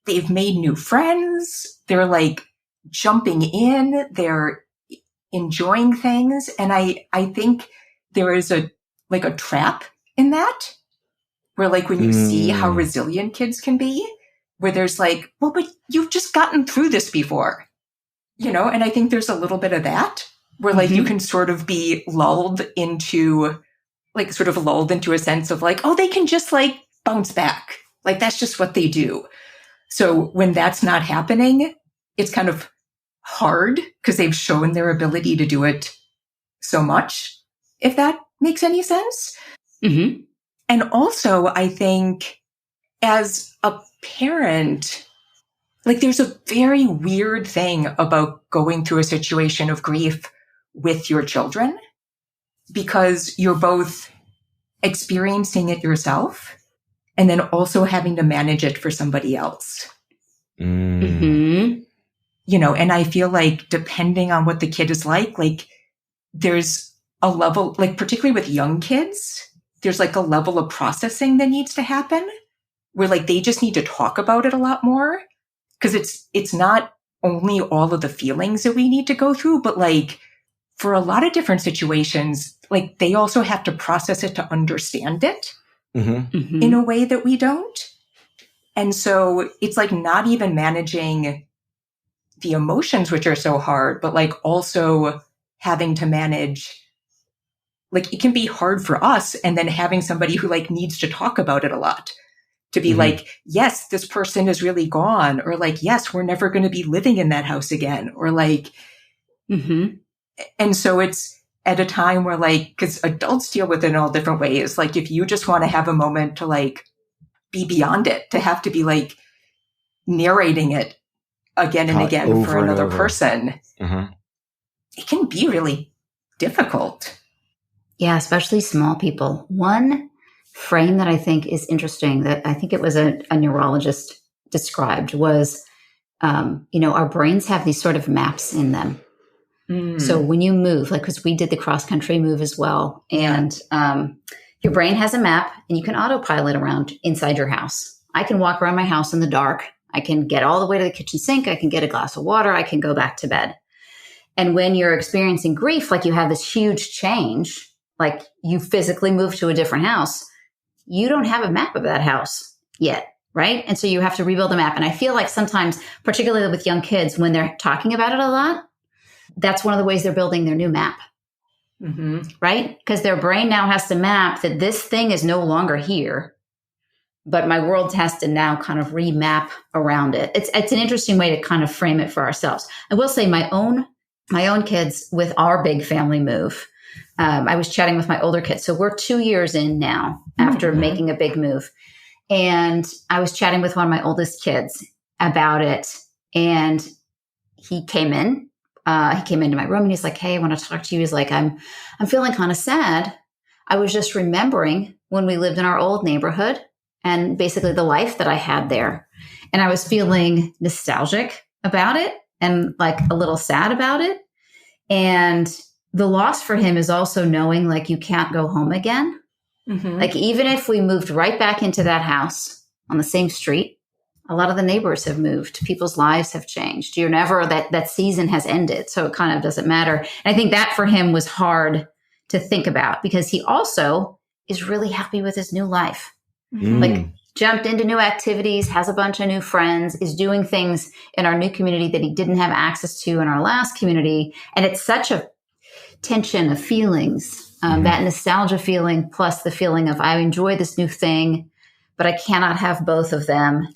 they've made new friends. They're like jumping in, they're enjoying things. And I think there is a trap in that, where like when you see how resilient kids can be, where there's like, well, but you've just gotten through this before, and I think there's a little bit of that, where like you can sort of be lulled into a sense of like, oh, they can just like bounce back. Like that's just what they do. So when that's not happening, it's kind of hard because they've shown their ability to do it so much, if that makes any sense. And also, I think as a parent, like there's a very weird thing about going through a situation of grief with your children, because you're both experiencing it yourself and then also having to manage it for somebody else. And I feel like depending on what the kid is like there's a level, like particularly with young kids, there's like a level of processing that needs to happen where like they just need to talk about it a lot more, because it's not only all of the feelings that we need to go through, but like for a lot of different situations, like they also have to process it to understand it in a way that we don't. And so it's like not even managing the emotions, which are so hard, but like also having to manage, like it can be hard for us. And then having somebody who like needs to talk about it a lot, to be like, yes, this person is really gone, or like, yes, we're never going to be living in that house again, or like, and so it's at a time where like, because adults deal with it in all different ways. Like if you just want to have a moment to like be beyond it, to have to be like narrating it again and again for another person, it can be really difficult. Yeah, especially small people. One frame that I think is interesting that I think it was a neurologist described was, our brains have these sort of maps in them. So when you move, like, because we did the cross-country move as well, and your brain has a map and you can autopilot around inside your house. I can walk around my house in the dark. I can get all the way to the kitchen sink. I can get a glass of water. I can go back to bed. And when you're experiencing grief, like you have this huge change, like you physically move to a different house, you don't have a map of that house yet, right? And so you have to rebuild a map. And I feel like sometimes, particularly with young kids, when they're talking about it a lot, that's one of the ways they're building their new map, right? Because their brain now has to map that this thing is no longer here, but my world has to now kind of remap around it. It's an interesting way to kind of frame it for ourselves. I will say my own kids with our big family move. I was chatting with my older kids. So we're 2 years in now after making a big move. And I was chatting with one of my oldest kids about it. And he came in. He came into my room and he's like, "Hey, I want to talk to you." He's like, I'm feeling kind of sad. I was just remembering when we lived in our old neighborhood and basically the life that I had there. And I was feeling nostalgic about it and like a little sad about it. And the loss for him is also knowing like you can't go home again. Like even if we moved right back into that house on the same street, a lot of the neighbors have moved. People's lives have changed. You're never, that season has ended. So it kind of doesn't matter. And I think that for him was hard to think about because he also is really happy with his new life. Like jumped into new activities, has a bunch of new friends, is doing things in our new community that he didn't have access to in our last community. And it's such a tension of feelings, that nostalgia feeling plus the feeling of I enjoy this new thing, but I cannot have both of them.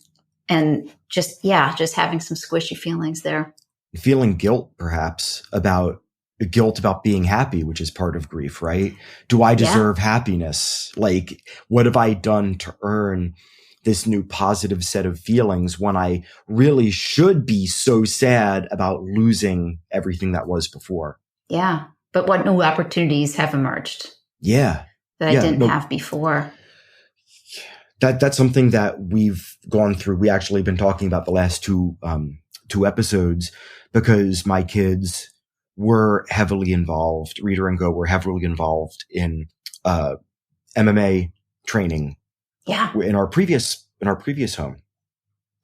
And just having some squishy feelings there. Feeling guilt, perhaps, about being happy, which is part of grief, right? Do I deserve happiness? Like, what have I done to earn this new positive set of feelings when I really should be so sad about losing everything that was before? Yeah. But what new opportunities have emerged? Yeah. That I didn't have before. That's something that we've gone through. We actually been talking about the last two episodes because my kids were heavily involved. Reader and Go were heavily involved in MMA training. Yeah. In our previous home,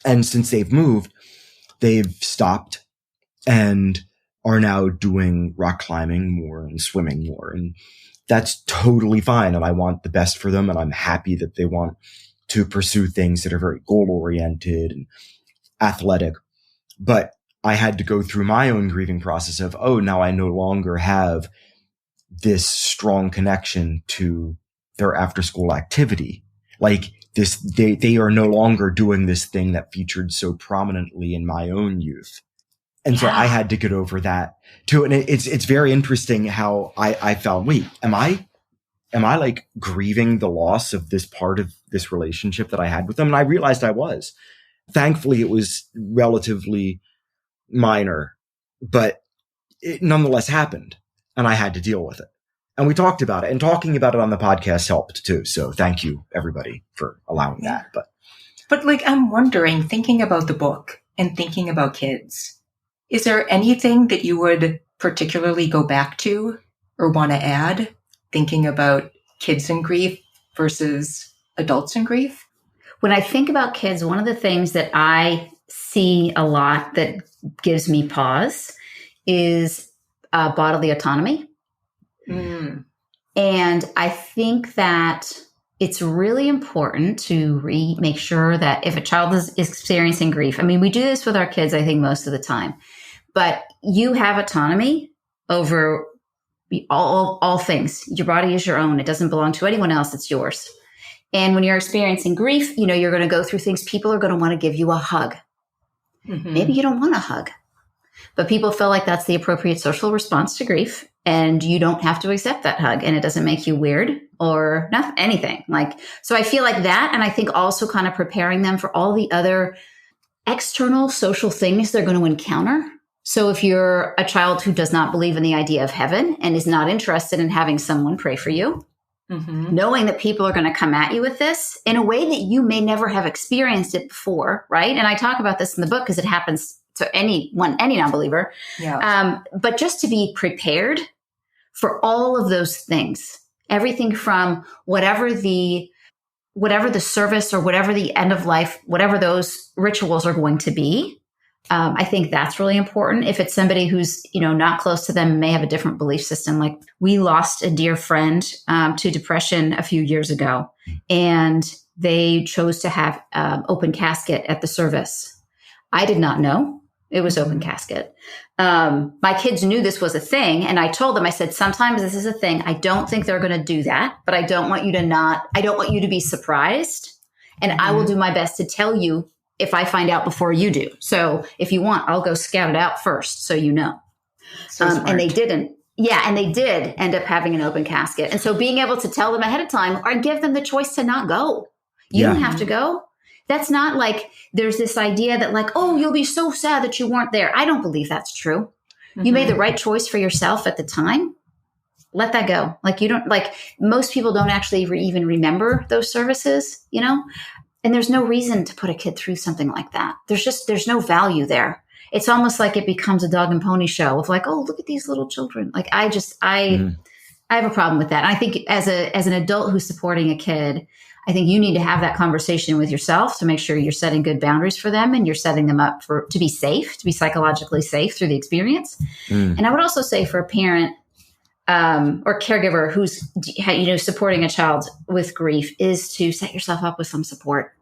and since they've moved, they've stopped and are now doing rock climbing more and swimming more, and that's totally fine. And I want the best for them, and I'm happy that they want to pursue things that are very goal-oriented and athletic. But I had to go through my own grieving process of, now I no longer have this strong connection to their after-school activity. Like this, they are no longer doing this thing that featured so prominently in my own youth. And so I had to get over that too. And it's very interesting how I found, wait, am I like grieving the loss of this part of this relationship that I had with them? And I realized I was. Thankfully, it was relatively minor, but it nonetheless happened and I had to deal with it. And we talked about it, and talking about it on the podcast helped too. So thank you everybody for allowing that. But like, I'm wondering, thinking about the book and thinking about kids, is there anything that you would particularly go back to or want to add, thinking about kids in grief versus adults in grief? When I think about kids, one of the things that I see a lot that gives me pause is bodily autonomy. And I think that it's really important to make sure that if a child is experiencing grief, I mean, we do this with our kids, I think most of the time, but you have autonomy over all things. Your body is your own. It doesn't belong to anyone else. It's yours. And when you're experiencing grief, you're going to go through things. People are going to want to give you a hug. Maybe you don't want a hug. but people feel like that's the appropriate social response to grief. And you don't have to accept that hug, and it doesn't make you weird or nothing, anything. Like, so I feel like that. And I think also kind of preparing them for all the other external social things they're going to encounter. So if you're a child who does not believe in the idea of heaven and is not interested in having someone pray for you, knowing that people are going to come at you with this in a way that you may never have experienced it before, right? And I talk about this in the book because it happens to any non-believer. Yeah. But just to be prepared for all of those things, everything from whatever the service or whatever the end of life, whatever those rituals are going to be. I think that's really important. If it's somebody who's, not close to them, may have a different belief system. Like, we lost a dear friend to depression a few years ago, and they chose to have open casket at the service. I did not know it was open casket. My kids knew this was a thing. And I told them, I said, sometimes this is a thing. I don't think they're going to do that, but I don't want you to be surprised. And I will do my best to tell you if I find out before you do. So if you want, I'll go scout it out first, so you know. And they didn't. Yeah. And they did end up having an open casket. And so being able to tell them ahead of time or give them the choice to not go. You don't have to go. That's not like there's this idea that like, oh, you'll be so sad that you weren't there. I don't believe that's true. You made the right choice for yourself at the time. Let that go. Like, you don't, like, most people don't actually even remember those services, and there's no reason to put a kid through something like that. There's no value there. It's almost like it becomes a dog and pony show of like, oh, look at these little children. Like, I have a problem with that. And I think as an adult who's supporting a kid, I think you need to have that conversation with yourself to make sure you're setting good boundaries for them and you're setting them up to be safe, to be psychologically safe through the experience. And I would also say for a parent or caregiver who's, supporting a child with grief is to set yourself up with some support.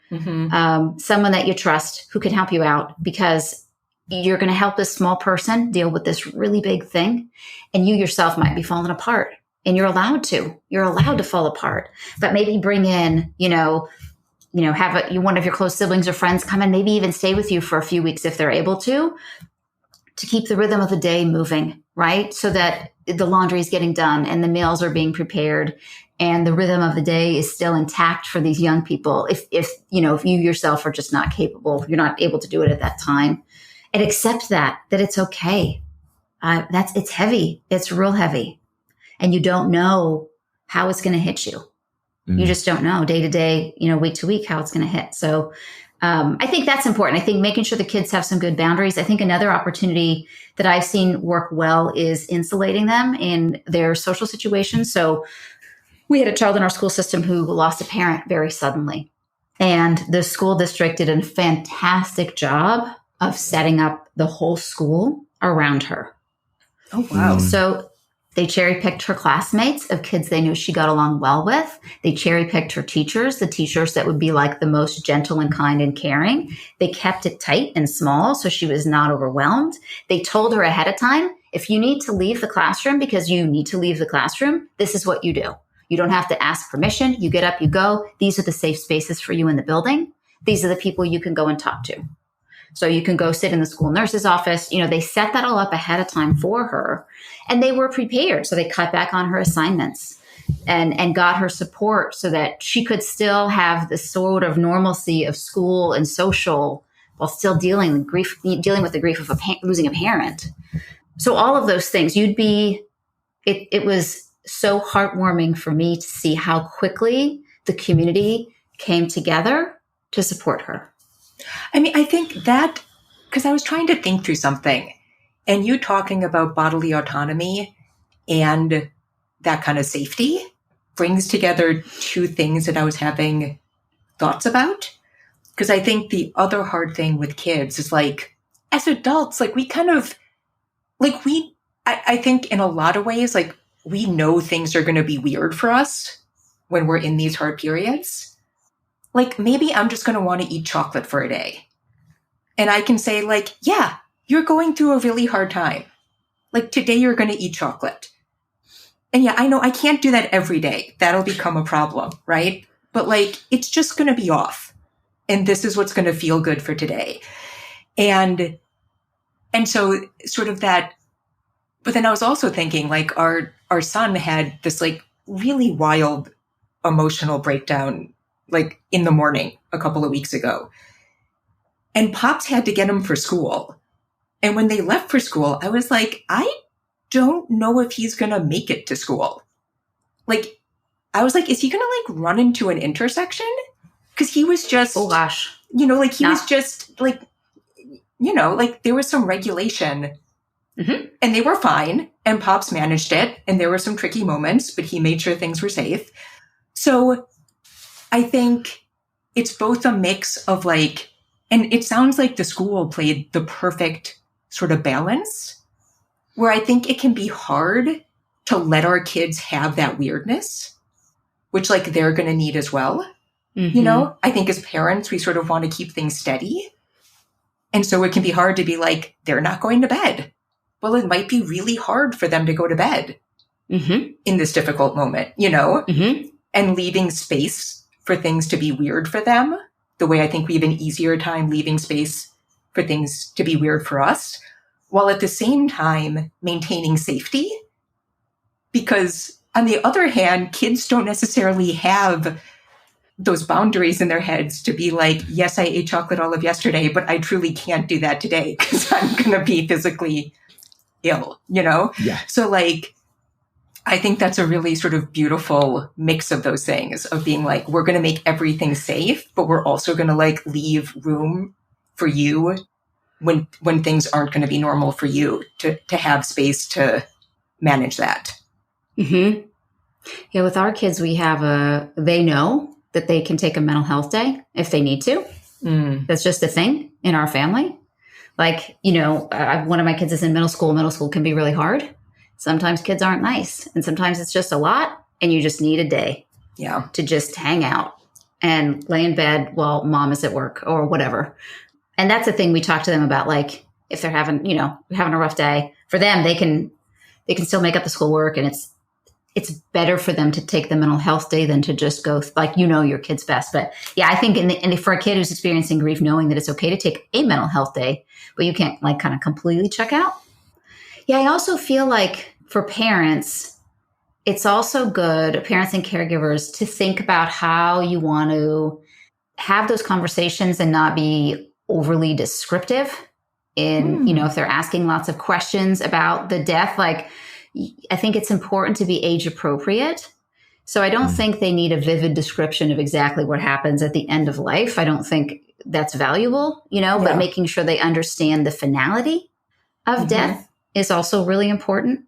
Someone that you trust who can help you out, because you're going to help this small person deal with this really big thing. And you yourself might be falling apart. And you're allowed to fall apart, but maybe bring in, have one of your close siblings or friends come and maybe even stay with you for a few weeks if they're able to keep the rhythm of the day moving, right? So that the laundry is getting done and the meals are being prepared and the rhythm of the day is still intact for these young people. If you yourself are just not capable, you're not able to do it at that time, and accept that it's okay. It's heavy. It's real heavy. And you don't know how it's going to hit you. You just don't know day to day, week to week, how it's going to hit. So I think that's important. I think making sure the kids have some good boundaries. I think another opportunity that I've seen work well is insulating them in their social situations. So we had a child in our school system who lost a parent very suddenly. And the school district did a fantastic job of setting up the whole school around her. Oh, wow. So they cherry-picked her classmates of kids they knew she got along well with. They cherry-picked her teachers, the teachers that would be like the most gentle and kind and caring. They kept it tight and small so she was not overwhelmed. They told her ahead of time, if you need to leave the classroom because you need to leave the classroom, this is what you do. You don't have to ask permission. You get up, you go. These are the safe spaces for you in the building. These are the people you can go and talk to. So you can go sit in the school nurse's office. They set that all up ahead of time for her, and they were prepared. So they cut back on her assignments and got her support so that she could still have the sort of normalcy of school and social while still dealing with the grief of losing a parent. So all of those things, it was so heartwarming for me to see how quickly the community came together to support her. I mean, I think that, because I was trying to think through something, and you talking about bodily autonomy and that kind of safety brings together two things that I was having thoughts about. Because I think the other hard thing with kids is like, as adults, like we kind of, like I think in a lot of ways, like we know things are going to be weird for us when we're in these hard periods. Like, maybe I'm just going to want to eat chocolate for a day. And I can say, like, yeah, you're going through a really hard time. Like, today you're going to eat chocolate. And yeah, I know I can't do that every day. That'll become a problem, right? But, like, it's just going to be off. And this is what's going to feel good for today. And And so sort of that, but then I was also thinking like our son had this like really wild emotional breakdown like in the morning a couple of weeks ago. And Pops had to get him for school. And when they left for school, I was like, I don't know if he's going to make it to school. Like, I was like, is he going to like run into an intersection? Because he was just, oh gosh, like he was just like, like there was some regulation and they were fine. And Pops managed it. And there were some tricky moments, but he made sure things were safe. So I think it's both a mix of like, and it sounds like the school played the perfect sort of balance where I think it can be hard to let our kids have that weirdness, which like they're going to need as well. I think as parents, we sort of want to keep things steady. And so it can be hard to be like, they're not going to bed. Well, it might be really hard for them to go to bed in this difficult moment, and leaving space for things to be weird for them, the way I think we have an easier time leaving space for things to be weird for us, while at the same time maintaining safety. Because on the other hand, kids don't necessarily have those boundaries in their heads to be like, yes, I ate chocolate all of yesterday, but I truly can't do that today because I'm going to be physically ill, Yeah. So like, I think that's a really sort of beautiful mix of those things of being like, we're going to make everything safe, but we're also going to like leave room for you when things aren't going to be normal for you to have space to manage that. Yeah. With our kids, we have they know that they can take a mental health day if they need to. That's just a thing in our family. Like, one of my kids is in middle school. Middle school can be really hard. Sometimes kids aren't nice and sometimes it's just a lot and you just need a day to just hang out and lay in bed while mom is at work or whatever. And that's the thing we talk to them about. Like if they're having a rough day for them, they can still make up the schoolwork and it's better for them to take the mental health day than to just go like, your kid's best. But yeah, I think for a kid who's experiencing grief, knowing that it's okay to take a mental health day, but you can't like kind of completely check out. Yeah, I also feel like for parents, it's also good, parents and caregivers, to think about how you want to have those conversations and not be overly descriptive in, if they're asking lots of questions about the death. Like, I think it's important to be age appropriate. So I don't think they need a vivid description of exactly what happens at the end of life. I don't think that's valuable, but making sure they understand the finality of death is also really important.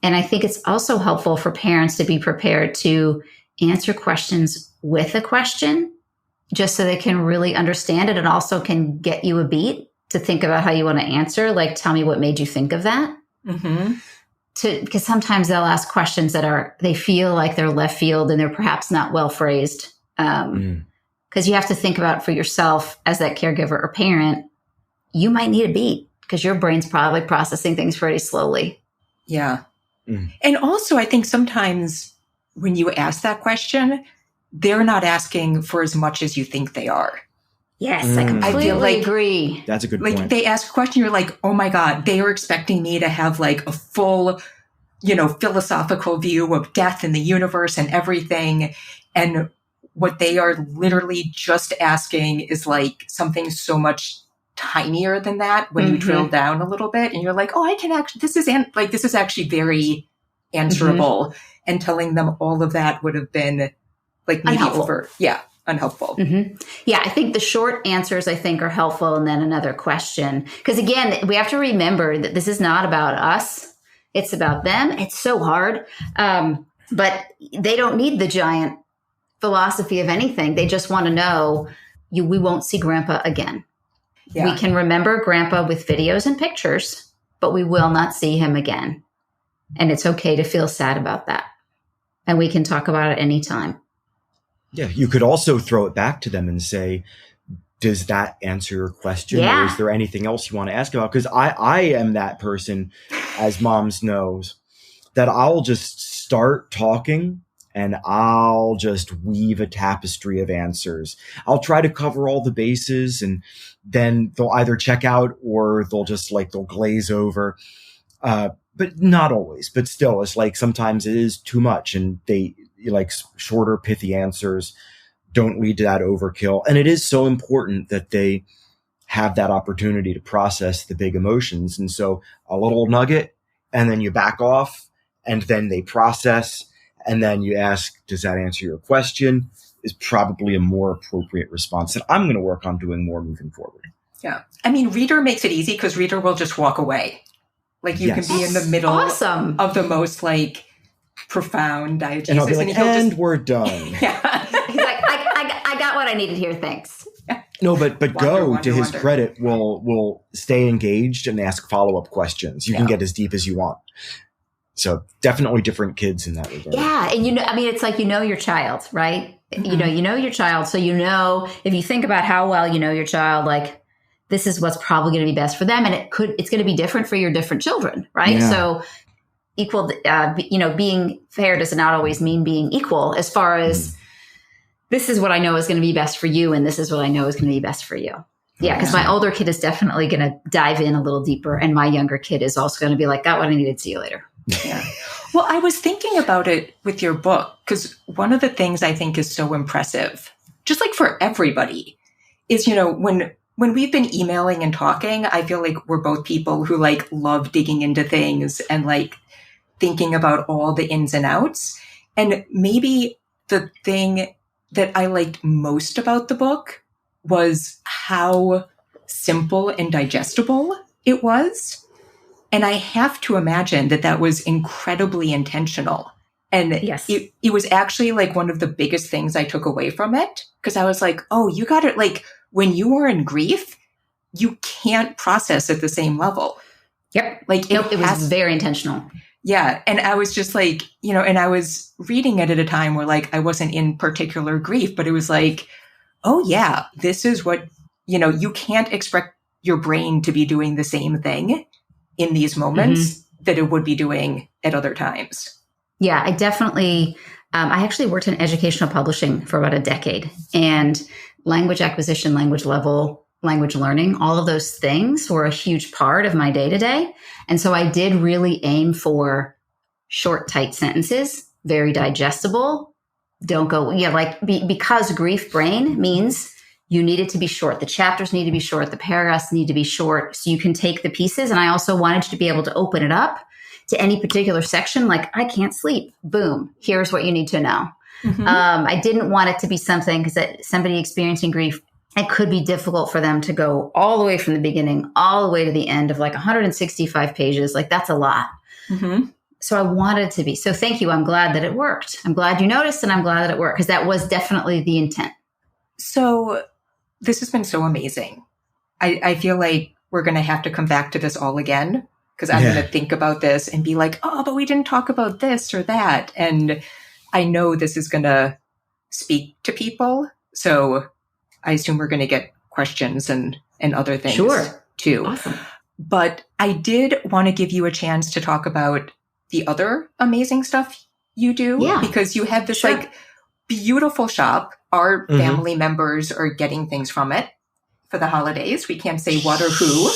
And I think it's also helpful for parents to be prepared to answer questions with a question, just so they can really understand it and also can get you a beat to think about how you want to answer. Like, tell me what made you think of that. Because sometimes they'll ask questions that they feel like they're left field and they're perhaps not well phrased. Because you have to think about for yourself as that caregiver or parent, you might need a beat because your brain's probably processing things pretty slowly. Yeah. And also, I think sometimes when you ask that question, they're not asking for as much as you think they are. Yes, I completely agree. That's a good point. Like they ask a question, you're like, oh my God, they are expecting me to have like a full, philosophical view of death and the universe and everything. And what they are literally just asking is like something so much tinier than that when you drill down a little bit and you're like, oh, I can actually, this is actually very answerable. And telling them all of that would have been like maybe unhelpful. Yeah, I think the short answers, are helpful. And then another question. Because again, we have to remember that this is not about us. It's about them. It's so hard. But they don't need the giant philosophy of anything. They just want to know we won't see Grandpa again. Yeah. We can remember Grandpa with videos and pictures, but we will not see him again. And it's okay to feel sad about that. And we can talk about it anytime. Yeah, you could also throw it back to them and say, does that answer your question? Yeah. Or is there anything else you want to ask about? Because I am that person, as moms knows, that I'll just start talking and I'll just weave a tapestry of answers. I'll try to cover all the bases, and then they'll either check out or they'll glaze over. But not always, but still, it's like sometimes it is too much, and they like shorter, pithy answers don't lead to that overkill. And it is so important that they have that opportunity to process the big emotions. And so a little nugget, and then you back off, and then they process, and then you ask, does that answer your question? Is probably a more appropriate response. And I'm going to work on doing more moving forward. Yeah. I mean, Reader makes it easy because Reader will just walk away. Like you can be in the middle of the most like profound diegesis. And I'll be like, and we're done. Yeah. He's like, I got what I needed here. Thanks. No, but Go, to his credit, will stay engaged and ask follow-up questions. You can get as deep as you want. So definitely different kids in that regard. Yeah. And it's like, your child, right? Mm-hmm. You know your child. So, if you think about how well you know your child, like this is what's probably going to be best for them. And it's going to be different for your different children. Right. Yeah. So equal, being fair does not always mean being equal as far as this is what I know is going to be best for you. And this is what I know is going to be best for you. Yeah. Because my older kid is definitely going to dive in a little deeper. And my younger kid is also going to be like, got what I needed. See you later. Yeah. Well, I was thinking about it with your book, because one of the things I think is so impressive, just like for everybody, is, when we've been emailing and talking, I feel like we're both people who like love digging into things and like thinking about all the ins and outs. And maybe the thing that I liked most about the book was how simple and digestible it was. And I have to imagine that was incredibly intentional. And yes, it was actually like one of the biggest things I took away from it. Because I was like, oh, you got it. Like when you are in grief, you can't process at the same level. Yep. Like it was very intentional. Yeah. And I was just like, and I was reading it at a time where like I wasn't in particular grief, but it was like, oh yeah, this is what, you can't expect your brain to be doing the same thing in these moments that it would be doing at other times. Yeah, I definitely, I actually worked in educational publishing for about a decade, and language acquisition, language level, language learning, all of those things were a huge part of my day to day. And so I did really aim for short, tight sentences, very digestible. Don't go, because grief brain means you need it to be short. The chapters need to be short. The paragraphs need to be short so you can take the pieces. And I also wanted you to be able to open it up to any particular section. Like, I can't sleep. Boom. Here's what you need to know. Mm-hmm. I didn't want it to be something because somebody experiencing grief, it could be difficult for them to go all the way from the beginning, all the way to the end of like 165 pages. Like that's a lot. Mm-hmm. So I wanted it to be. So thank you. I'm glad that it worked. I'm glad you noticed, and I'm glad that it worked because that was definitely the intent. So this has been so amazing. I feel like we're going to have to come back to this all again because I'm going to think about this and be like, oh, but we didn't talk about this or that. And I know this is going to speak to people. So I assume we're going to get questions and other things too. Awesome. But I did want to give you a chance to talk about the other amazing stuff you do because you had this like beautiful shop. Our family members are getting things from it for the holidays. We can't say what or who,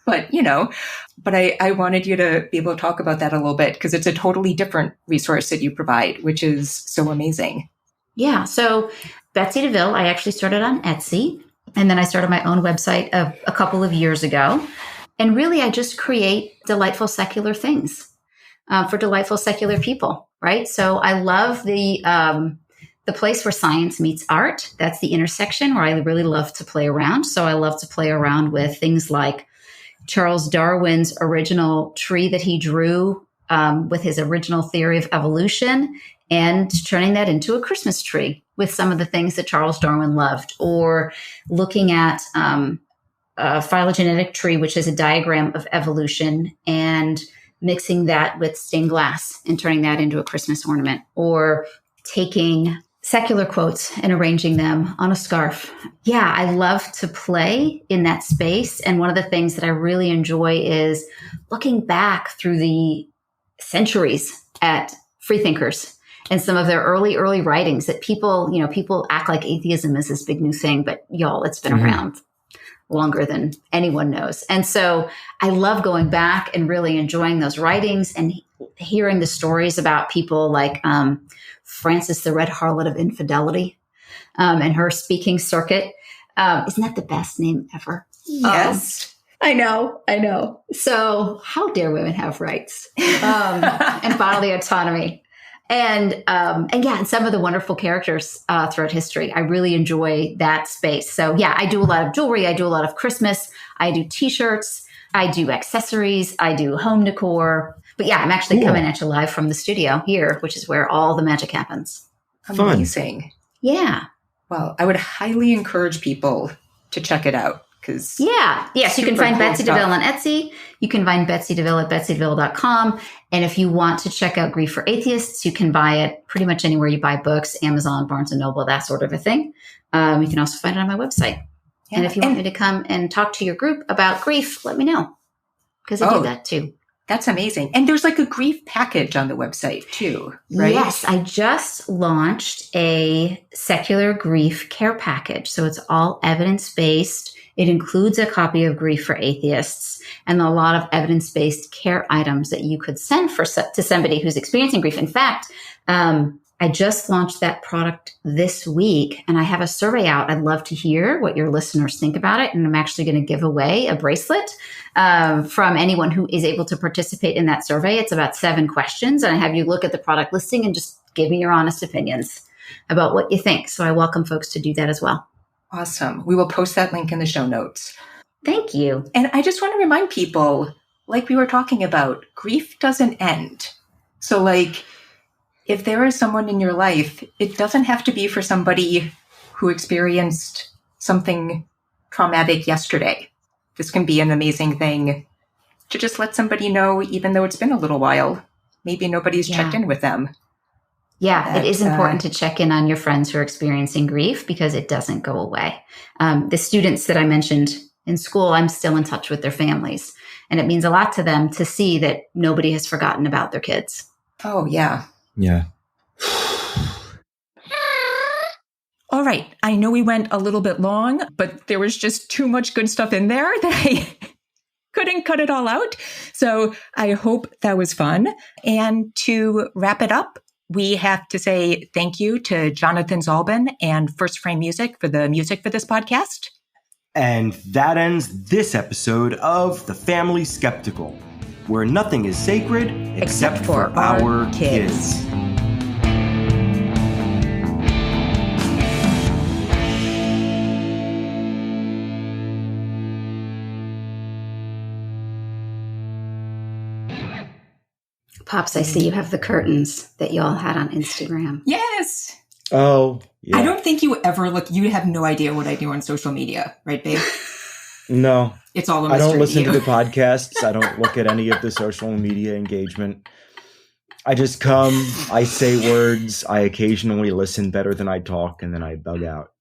but I wanted you to be able to talk about that a little bit because it's a totally different resource that you provide, which is so amazing. Yeah. So Betsy DeVille, I actually started on Etsy, and then I started my own website a couple of years ago. And really, I just create delightful secular things for delightful secular people, right? So I love the place where science meets art. That's the intersection where I really love to play around. So I love to play around with things like Charles Darwin's original tree that he drew with his original theory of evolution and turning that into a Christmas tree with some of the things that Charles Darwin loved, or looking at a phylogenetic tree, which is a diagram of evolution, and mixing that with stained glass and turning that into a Christmas ornament, or taking secular quotes and arranging them on a scarf. Yeah, I love to play in that space. And one of the things that I really enjoy is looking back through the centuries at freethinkers and some of their early writings that people act like atheism is this big new thing, but y'all, it's been around longer than anyone knows. And so I love going back and really enjoying those writings and hearing the stories about people like Frances, the Red Harlot of Infidelity, and her speaking circuit. Isn't that the best name ever? Yes. I know. So how dare women have rights and bodily autonomy? And some of the wonderful characters throughout history. I really enjoy that space. So yeah, I do a lot of jewelry. I do a lot of Christmas. I do T-shirts. I do accessories. I do home decor. But yeah, I'm actually coming at you live from the studio here, which is where all the magic happens. Amazing. Yeah. Well, I would highly encourage people to check it out. Yes, you can find Betsy DeVille on Etsy. You can find Betsy DeVille at betsydeville.com. And if you want to check out Grief for Atheists, you can buy it pretty much anywhere you buy books, Amazon, Barnes & Noble, that sort of a thing. You can also find it on my website. Yeah. And if you want me to come and talk to your group about grief, let me know, because I do that too. That's amazing. And there's like a grief package on the website too, right? Yes, I just launched a secular grief care package. So it's all evidence-based. It includes a copy of Grief for Atheists and a lot of evidence-based care items that you could send to somebody who's experiencing grief. In fact, I just launched that product this week, and I have a survey out. I'd love to hear what your listeners think about it. And I'm actually going to give away a bracelet from anyone who is able to participate in that survey. It's about 7 questions, and I have you look at the product listing and just give me your honest opinions about what you think. So I welcome folks to do that as well. Awesome. We will post that link in the show notes. Thank you. And I just want to remind people, like we were talking about, grief doesn't end. So like, if there is someone in your life, it doesn't have to be for somebody who experienced something traumatic yesterday. This can be an amazing thing to just let somebody know, even though it's been a little while. Maybe nobody's checked in with them. Yeah, it is important to check in on your friends who are experiencing grief, because it doesn't go away. The students that I mentioned in school, I'm still in touch with their families. And it means a lot to them to see that nobody has forgotten about their kids. Oh, yeah. Yeah. All right. I know we went a little bit long, but there was just too much good stuff in there that I couldn't cut it all out. So I hope that was fun. And to wrap it up, we have to say thank you to Jonathan Zalben and First Frame Music for the music for this podcast. And that ends this episode of The Family Skeptical, where nothing is sacred except for our kids. Pops, I see you have the curtains that y'all had on Instagram. Yes. Oh, yeah. I don't think you ever look, you have no idea what I do on social media, right, babe? No. It's all a mystery. I don't listen to the podcasts. I don't look at any of the social media engagement. I just come, I say words, I occasionally listen better than I talk, and then I bug out.